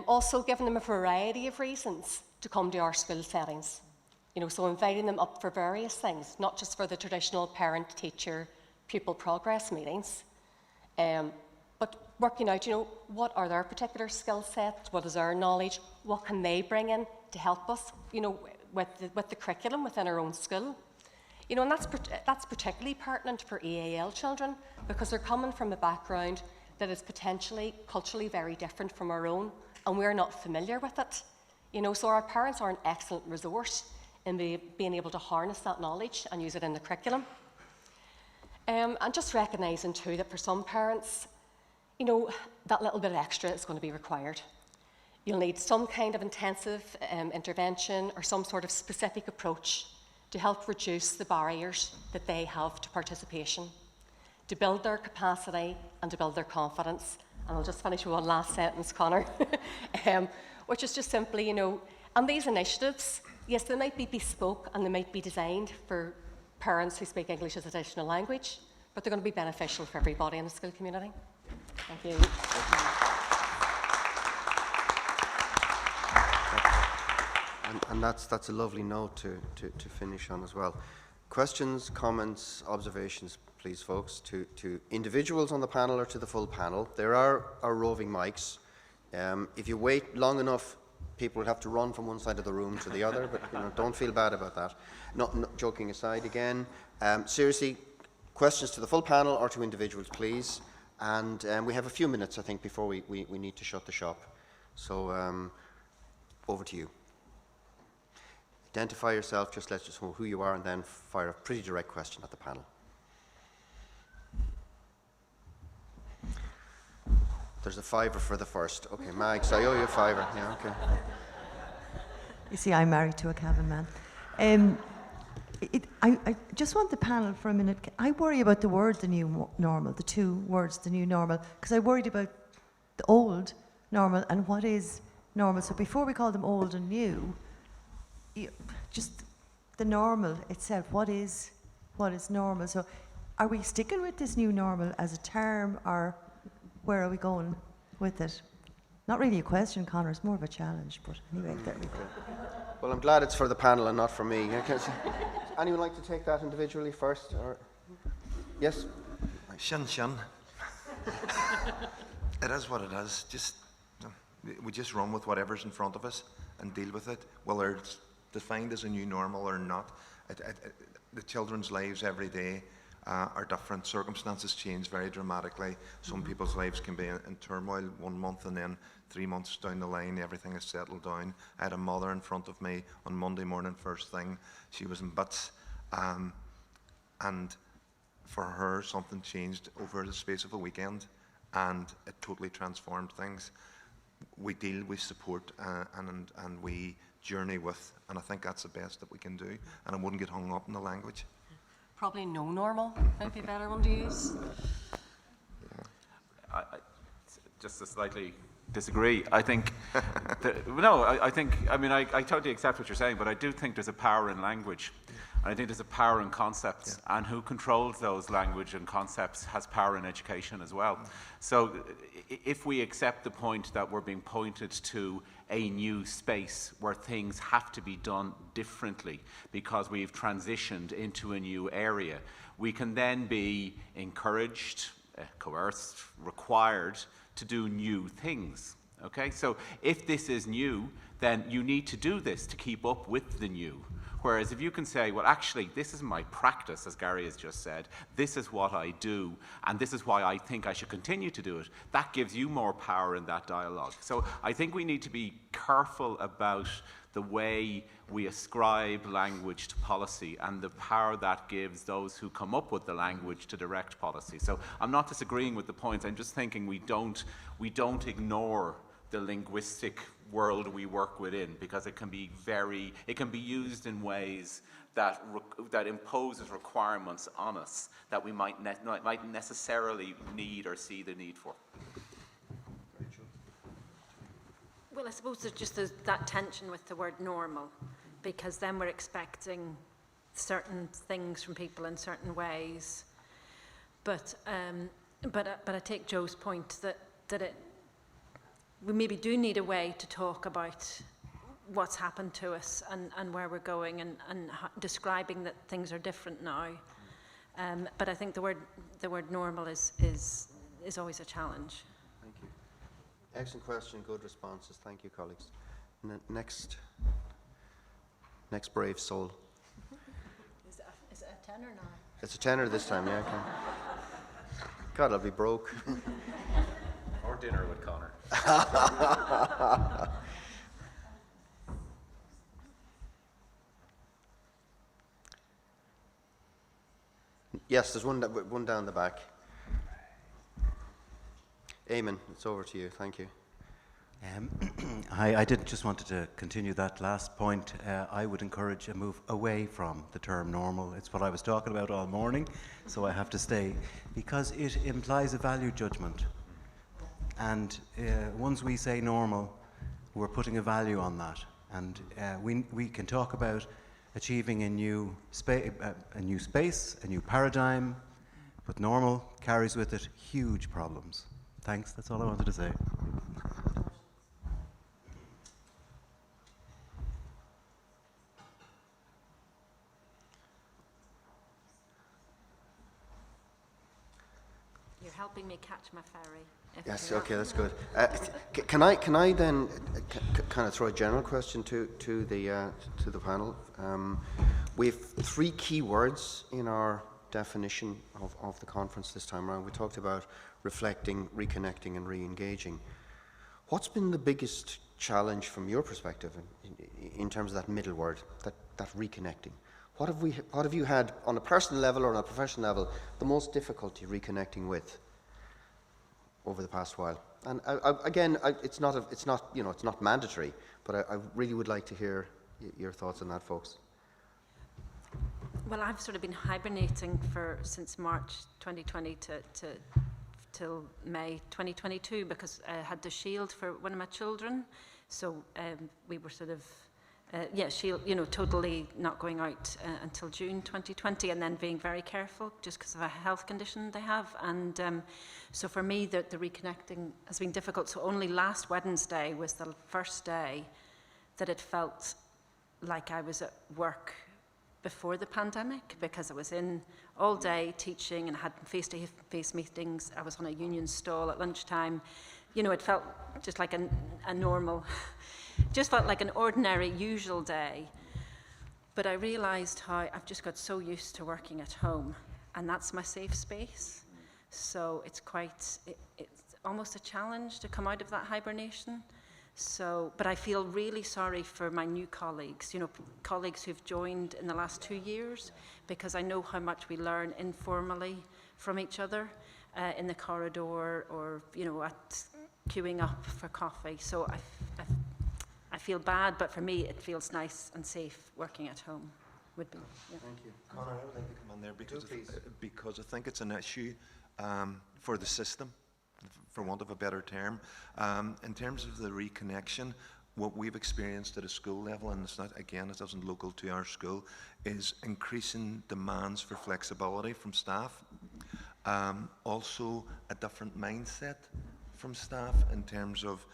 Also giving them a variety of reasons to come to our school settings. You know, so inviting them up for various things, not just for the traditional parent-teacher pupil progress meetings, but working out, you know, what are their particular skill sets, what is their knowledge, what can they bring in to help us, you know, with the curriculum within our own school. You know, and that's particularly pertinent for EAL children because they're coming from a background that is potentially culturally very different from our own, and we're not familiar with it. You know, so our parents are an excellent resource in being able to harness that knowledge and use it in the curriculum. And just recognising too that for some parents, you know, that little bit extra is going to be required. You'll need some kind of intensive intervention or some sort of specific approach to help reduce the barriers that they have to participation, to build their capacity and to build their confidence. And I'll just finish with one last sentence, Conor, which is just simply, you know, and these initiatives, yes, they might be bespoke and they might be designed for parents who speak English as additional language, but they're going to be beneficial for everybody in the school community. Thank you. And that's a lovely note to finish on as well. Questions, comments, observations, please, folks, to individuals on the panel or to the full panel. There are roving mics. If you wait long enough, people will have to run from one side of the room to the other, but don't feel bad about that. Not joking aside again. Seriously, questions to the full panel or to individuals, please. And we have a few minutes, I think, before we need to shut the shop. So over to you. Identify yourself, just let us know who you are, and then fire a pretty direct question at the panel. There's a fiver for the first. Okay, Mags, I owe you a fiver. Yeah, okay. You see, I'm married to a cabin man. I just want the panel for a minute. I worry about the word the new normal, the two words, the new normal, because I worried about the old normal and what is normal. So before we call them old and new, just the normal itself, what is normal? So are we sticking with this new normal as a term, or where are we going with it? Not really a question, Conor, it's more of a challenge, but anyway, there we go. Well, I'm glad it's for the panel and not for me. Anyone like to take that individually first? Or yes? Shin shin. It is what it is. We just run with whatever's in front of us and deal with it, whether it's defined as a new normal or not. The children's lives every day are different. Circumstances change very dramatically. Some people's lives can be in turmoil 1 month, and then 3 months down the line everything is settled down. I had a mother in front of me on Monday morning first thing. She was in bits, and for her something changed over the space of a weekend, and it totally transformed things. We deal, we support, and we journey with, and I think that's the best that we can do, and I wouldn't get hung up in the language. Probably no normal might be a better one to use. I just to slightly disagree. I think, I totally accept what you're saying, but I do think there's a power in language. And I think there's a power in concepts, and who controls those language and concepts has power in education as well. So if we accept the point that we're being pointed to a new space where things have to be done differently because we've transitioned into a new area, we can then be encouraged, coerced, required to do new things. Okay, so if this is new, then you need to do this to keep up with the new. Whereas if you can say, well, actually, this is my practice, as Gary has just said, this is what I do, and this is why I think I should continue to do it, that gives you more power in that dialogue. So I think we need to be careful about the way we ascribe language to policy and the power that gives those who come up with the language to direct policy. So I'm not disagreeing with the points, I'm just thinking we don't ignore the linguistic world we work within, because it can be used in ways that imposes requirements on us that we might necessarily need or see the need for. Well, I suppose there's that tension with the word normal, because then we're expecting certain things from people in certain ways. But I take Joe's point that we maybe do need a way to talk about what's happened to us and where we're going, and describing that things are different now. But I think the word normal is always a challenge. Thank you. Excellent question, good responses. Thank you, colleagues. Next brave soul. Is it a tenor now? It's a tenor this time, yeah. Okay. God, I'll be broke. Or dinner with Conor. Yes, there's one down the back. Eamon, it's over to you. Thank you. I did just wanted to continue that last point. I would encourage a move away from the term normal. It's what I was talking about all morning, so I have to stay, because it implies a value judgment. And once we say normal, we're putting a value on that. And we can talk about achieving a new space, a new paradigm, but normal carries with it huge problems. Thanks, that's all I wanted to say. You're helping me catch my ferry. if Yes, you're- okay, that's good. Can I then kind of throw a general question to the panel? We have 3 key words in our definition of the conference this time around. We talked about reflecting, reconnecting, and re-engaging. What's been the biggest challenge from your perspective in terms of that middle word, that reconnecting? What have you had on a personal level or on a professional level the most difficulty reconnecting with over the past while? And it's not mandatory, but I really would like to hear your thoughts on that, folks. Well, I've sort of been hibernating since March 2020 till May 2022 because I had the shield for one of my children. So we were sort of, shield, totally not going out until June 2020, and then being very careful just because of a health condition they have. And so for me, the reconnecting has been difficult. So only last Wednesday was the first day that it felt like I was at work before the pandemic, because I was in all day teaching and had face-to-face meetings. I was on a union stall at lunchtime. It felt just like a normal, just felt like an ordinary, usual day. But I realized how I've just got so used to working at home, and that's my safe space. So it's almost a challenge to come out of that hibernation. But I feel really sorry for my new colleagues, colleagues who've joined in the last 2 years, because I know how much we learn informally from each other in the corridor or, at queuing up for coffee. So I feel bad, but for me, it feels nice and safe working at home. Would be. Yeah. Thank you. Conor, I would like to come in there because I think it's an issue for the system, for want of a better term. In terms of the reconnection, what we've experienced at a school level, and it isn't local to our school, is increasing demands for flexibility from staff. Also, a different mindset from staff in terms of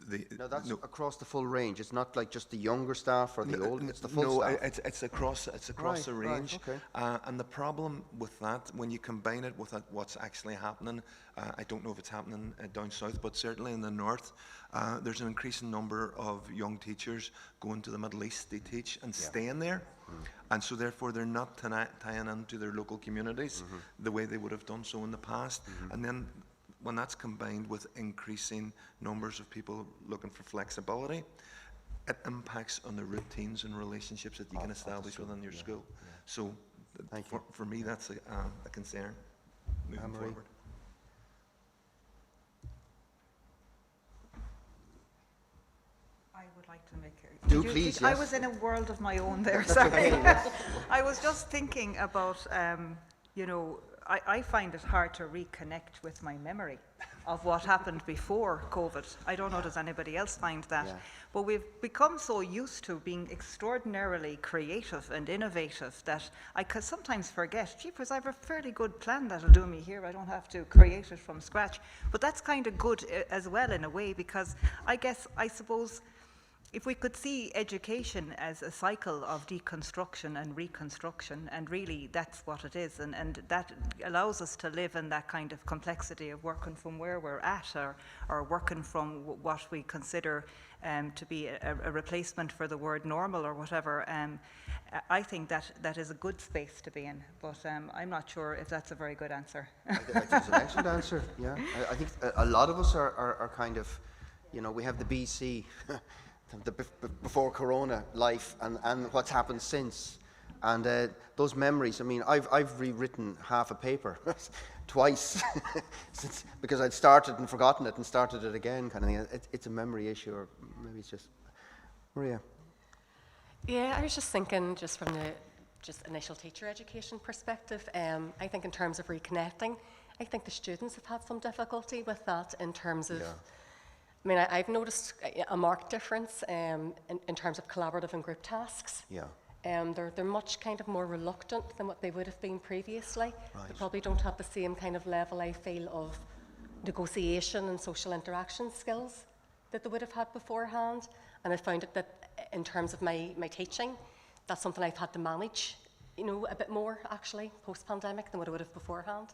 That's across the full range. It's not like just the younger staff or the old. It's the full staff. It's across the range. Right, okay. And the problem with that, when you combine it with what's actually happening, I don't know if it's happening down south, but certainly in the north, there's an increasing number of young teachers going to the Middle East to teach and staying there. And so therefore they're not tying into their local communities the way they would have done so in the past. And then when that's combined with increasing numbers of people looking for flexibility, it impacts on the routines and relationships that you can establish within your school. Yeah. So for me, that's a concern moving forward. I would like to make Please, I yes. was in a world of my own there, sorry. I was just thinking about, I find it hard to reconnect with my memory of what happened before COVID. I don't know, does anybody else find that? Yeah. But we've become so used to being extraordinarily creative and innovative that I could sometimes forget, jeepers, I have a fairly good plan that'll do me here. I don't have to create it from scratch. But that's kind of good as well in a way, because I suppose, if we could see education as a cycle of deconstruction and reconstruction, and really that's what it is, and that allows us to live in that kind of complexity of working from where we're at, or working from what we consider to be a replacement for the word normal or whatever. I think that is a good space to be in, but I'm not sure if that's a very good answer. I think it's an excellent answer, yeah. I think a lot of us are kind of, we have the BC, the before Corona life and what's happened since, and those memories. I mean, I've rewritten half a paper twice since, because I'd started and forgotten it and started it again, kind of thing. It's a memory issue, or maybe it's just Maria. Yeah, I was just thinking, just from the initial teacher education perspective. I think in terms of reconnecting, I think the students have had some difficulty with that in terms of. Yeah. I mean, I've noticed a marked difference in terms of collaborative and group tasks. Yeah. They're much kind of more reluctant than what they would have been previously. They probably don't have the same kind of level, I feel, of negotiation and social interaction skills that they would have had beforehand. And I found it that in terms of my teaching, that's something I've had to manage, you know, a bit more actually post-pandemic than what I would have beforehand.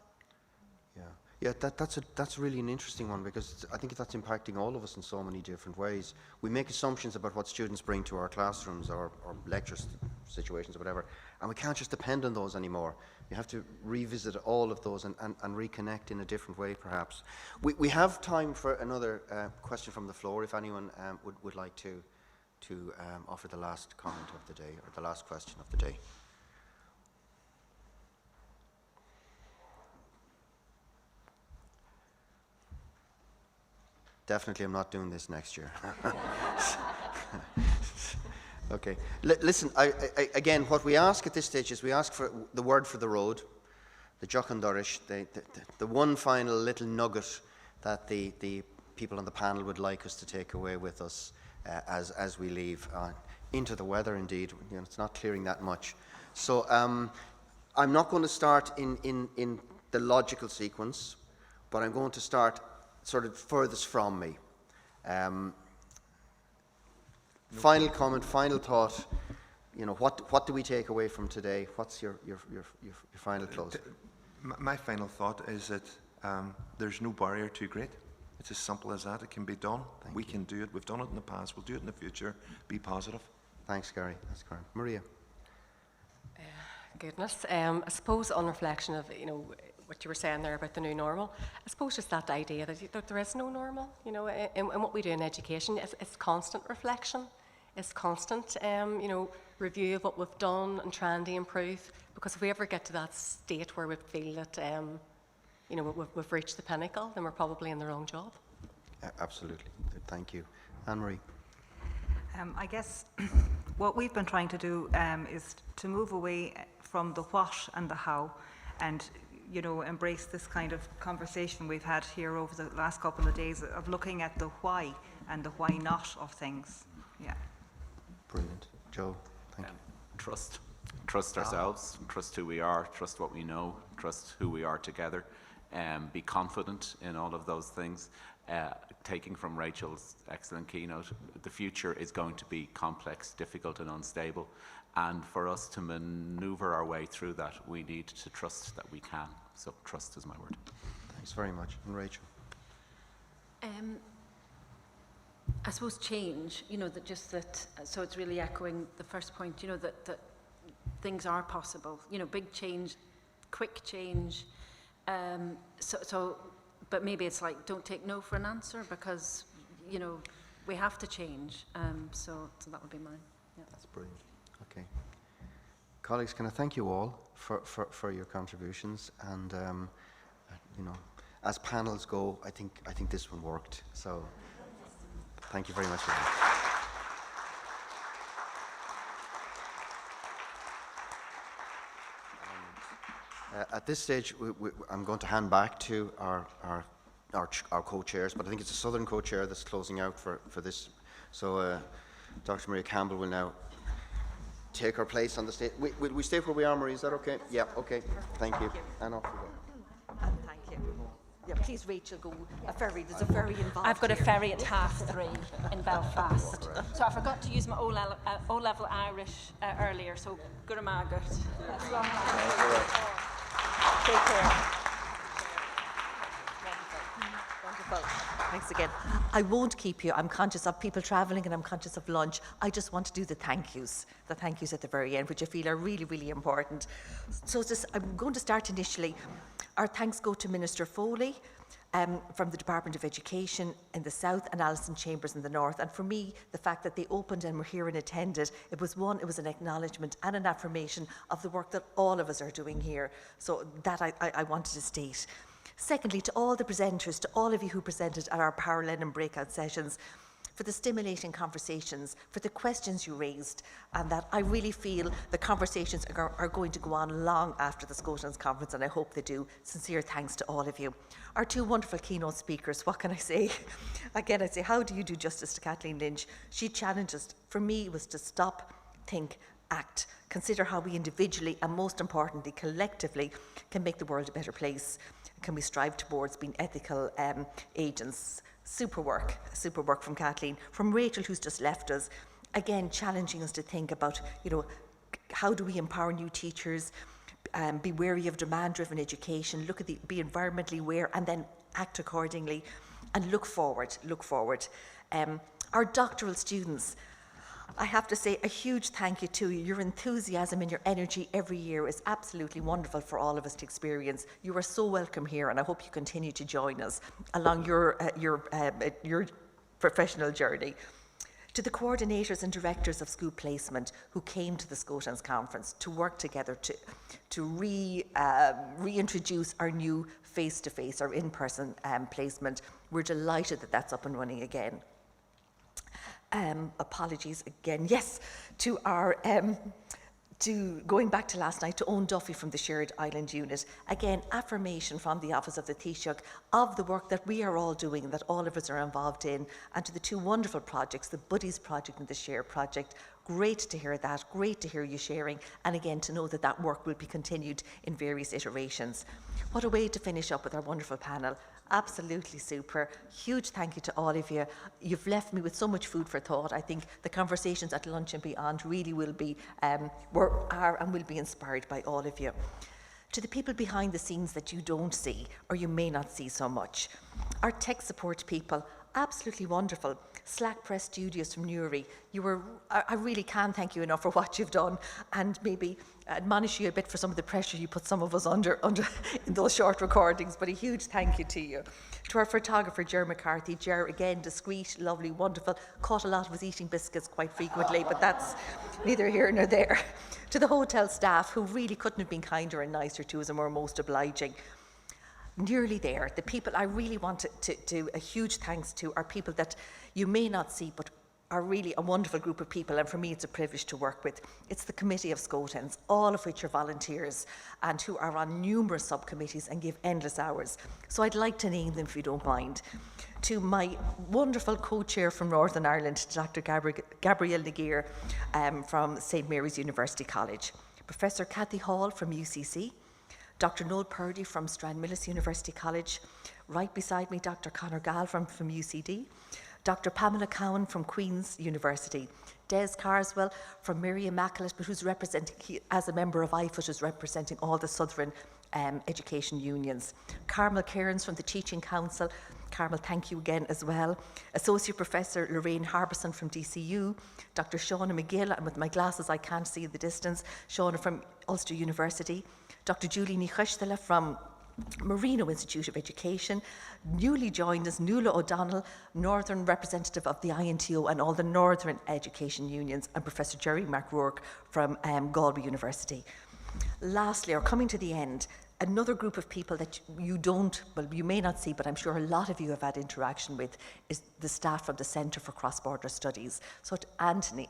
Yeah, that's really an interesting one, because I think that's impacting all of us in so many different ways. We make assumptions about what students bring to our classrooms or lecture situations or whatever, and we can't just depend on those anymore. You have to revisit all of those and reconnect in a different way, perhaps. We have time for another question from the floor, if anyone would like to offer the last comment of the day, or the last question of the day. Definitely, I'm not doing this next year. Okay. Listen, again, what we ask at this stage is we ask for the word for the road, the Jochandorish, the one final little nugget that the people on the panel would like us to take away with us as we leave into the weather. Indeed, you know, it's not clearing that much. So I'm not going to start in the logical sequence, but I'm going to start sort of furthest from me. Final comment, final thought. You know, what do we take away from today? What's your final close? My final thought is that there's no barrier too great. It's as simple as that. It can be done. We can do it. We've done it in the past. We'll do it in the future. Be positive. Thanks, Gary. That's correct. Maria. Goodness. I suppose on reflection of, you know, what you were saying there about the new normal, I suppose just that idea that there is no normal, you know, in what we do in education. It's constant reflection. It's constant, you know, review of what we've done and trying to improve. Because if we ever get to that state where we feel that, you know, we've reached the pinnacle, then we're probably in the wrong job. Absolutely. Thank you. Anne-Marie. I guess what we've been trying to do is to move away from the what and the how, and you know, embrace this kind of conversation we've had here over the last couple of days of looking at the why and the why not of things. Yeah. Brilliant. Joe, thank you. Trust. Trust ourselves, trust who we are, trust what we know, trust who we are together, be confident in all of those things. Taking from Rachel's excellent keynote, the future is going to be complex, difficult and unstable. And for us to maneuver our way through that, we need to trust that we can. So trust is my word. Thanks very much. And Rachel? I suppose change, you know, so it's really echoing the first point, you know, that things are possible, you know, big change, quick change. But maybe it's like, don't take no for an answer, because, you know, we have to change. So that would be mine. Yeah. That's brilliant. Okay. Colleagues, can I thank you all for your contributions, and you know, as panels go, I think this one worked. So thank you very much for that. At this stage, I'm going to hand back to our co-chairs, but I think it's the Southern co-chair that's closing out for this. So Dr. Maria Campbell will now take her place on the stage. Will we stay where we are, Marie? Is that okay? Yeah, okay. Thank you. And off we go. Thank you. Yeah, please, Rachel, go a ferry. There's a ferry involved. I've got a here. ferry at 3:30 in Belfast. So I forgot to use my O-level Irish earlier, so Guramagat. Take care. Wonderful. Thanks again. I won't keep you. I'm conscious of people travelling and I'm conscious of lunch. I just want to do the thank yous at the very end, which I feel are really, really important. So I'm going to start initially. Our thanks go to Minister Foley from the Department of Education in the south and Alison Chambers in the north. And for me, the fact that they opened and were here and attended, it was an acknowledgement and an affirmation of the work that all of us are doing here. So that I wanted to state. Secondly, to all the presenters, to all of you who presented at our parallel and breakout sessions, for the stimulating conversations, for the questions you raised, and that I really feel the conversations are going to go on long after the SCoTENS conference, and I hope they do. Sincere thanks to all of you. Our two wonderful keynote speakers, what can I say? Again, I say, how do you do justice to Kathleen Lynch? She challenged us. For me, it was to stop, think, act, consider how we individually and most importantly collectively can make the world a better place. Can we strive towards being ethical agents? Super work from Kathleen. From Rachel, who's just left us, again challenging us to think about, how do we empower new teachers, be wary of demand-driven education, be environmentally aware, and then act accordingly, and look forward. Our doctoral students, I have to say a huge thank you to you. Your enthusiasm and your energy every year is absolutely wonderful for all of us to experience. You are so welcome here, and I hope you continue to join us along your professional journey. To the coordinators and directors of school placement who came to the SCoTENS conference to work together to reintroduce our new face-to-face or in-person placement, we're delighted that that's up and running again. Apologies again. Yes, to our going back to last night, to Owen Duffy from the Shared Island Unit. Again, affirmation from the Office of the Taoiseach of the work that we are all doing, that all of us are involved in, and to the two wonderful projects, the Buddies Project and the Share Project. Great to hear that, great to hear you sharing, and again to know that that work will be continued in various iterations. What a way to finish up with our wonderful panel. Absolutely super. Huge thank you to all of you. You've left me with so much food for thought. I think the conversations at lunch and beyond really will be, are and will be inspired by all of you. To the people behind the scenes that you don't see, or you may not see so much. Our tech support people, absolutely wonderful. Slack Press Studios from Newry. I really can't thank you enough for what you've done, and maybe admonish you a bit for some of the pressure you put some of us under in those short recordings, but a huge thank you to you. To our photographer, Ger McCarthy. Ger, again, discreet, lovely, wonderful. Caught a lot of us eating biscuits quite frequently, but that's neither here nor there. To the hotel staff, who really couldn't have been kinder and nicer to us and were most obliging. Nearly there. The people I really want to do a huge thanks to are people that you may not see, but are really a wonderful group of people, and for me it's a privilege to work with. It's the Committee of SCoTENS, all of which are volunteers and who are on numerous subcommittees and give endless hours. So I'd like to name them if you don't mind. To my wonderful co-chair from Northern Ireland, Dr. Gabrielle Naguir from St Mary's University College, Professor Cathy Hall from UCC, Dr. Noel Purdy from Stranmillis University College, right beside me Dr. Conor Gall from UCD, Dr. Pamela Cowan from Queen's University, Des Carswell from Mary Immaculate, but who's representing, as a member of IFOT, is representing all the Southern education unions. Carmel Cairns from the Teaching Council. Carmel, thank you again as well. Associate Professor Lorraine Harbison from DCU, Dr. Shauna McGill, and with my glasses I can't see in the distance, Shauna from Ulster University, Dr. Julie Nichestela from Marino Institute of Education. Newly joined us, Nuala O'Donnell, Northern representative of the INTO and all the Northern education unions, and Professor Jerry McRourke from Galway University. Lastly, or coming to the end, another group of people that you may not see, but I'm sure a lot of you have had interaction with, is the staff from the Centre for Cross-Border Studies. So to Anthony,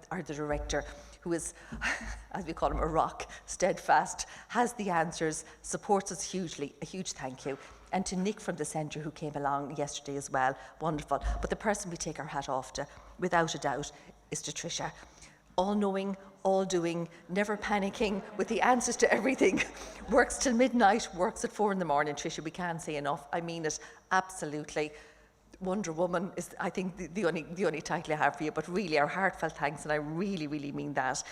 our the director, who is, as we call him, a rock, steadfast, has the answers, supports us hugely. A huge thank you. And to Nick from the centre, who came along yesterday as well, wonderful. But the person we take our hat off to, without a doubt, is to Tricia. All-knowing, all-doing, never panicking, with the answers to everything. Works till midnight, works at 4 in the morning. Tricia, we can't say enough. I mean it, absolutely. Wonder Woman is, I think, the only title I have for you, but really our heartfelt thanks, and I really, really mean that.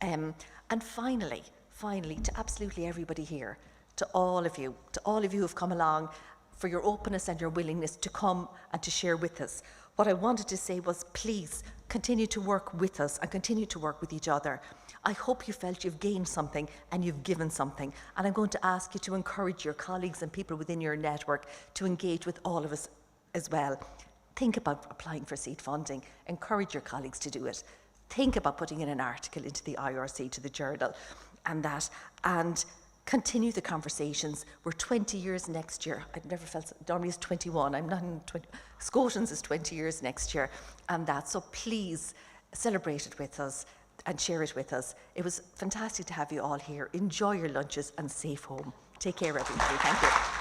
And finally, to absolutely everybody here, to all of you who have come along, for your openness and your willingness to come and to share with us. What I wanted to say was, please continue to work with us and continue to work with each other. I hope you felt you've gained something and you've given something. And I'm going to ask you to encourage your colleagues and people within your network to engage with all of us as well. Think about applying for seed funding. Encourage your colleagues to do it. Think about putting in an article into the IRC, to the journal, and continue the conversations. We're 20 years next year. I've never felt, normally it's 21, I'm not in 20, SCoTENS is 20 years next year, and that, so please celebrate it with us and share it with us. It was fantastic to have you all here. Enjoy your lunches and safe home. Take care, everybody. Thank you.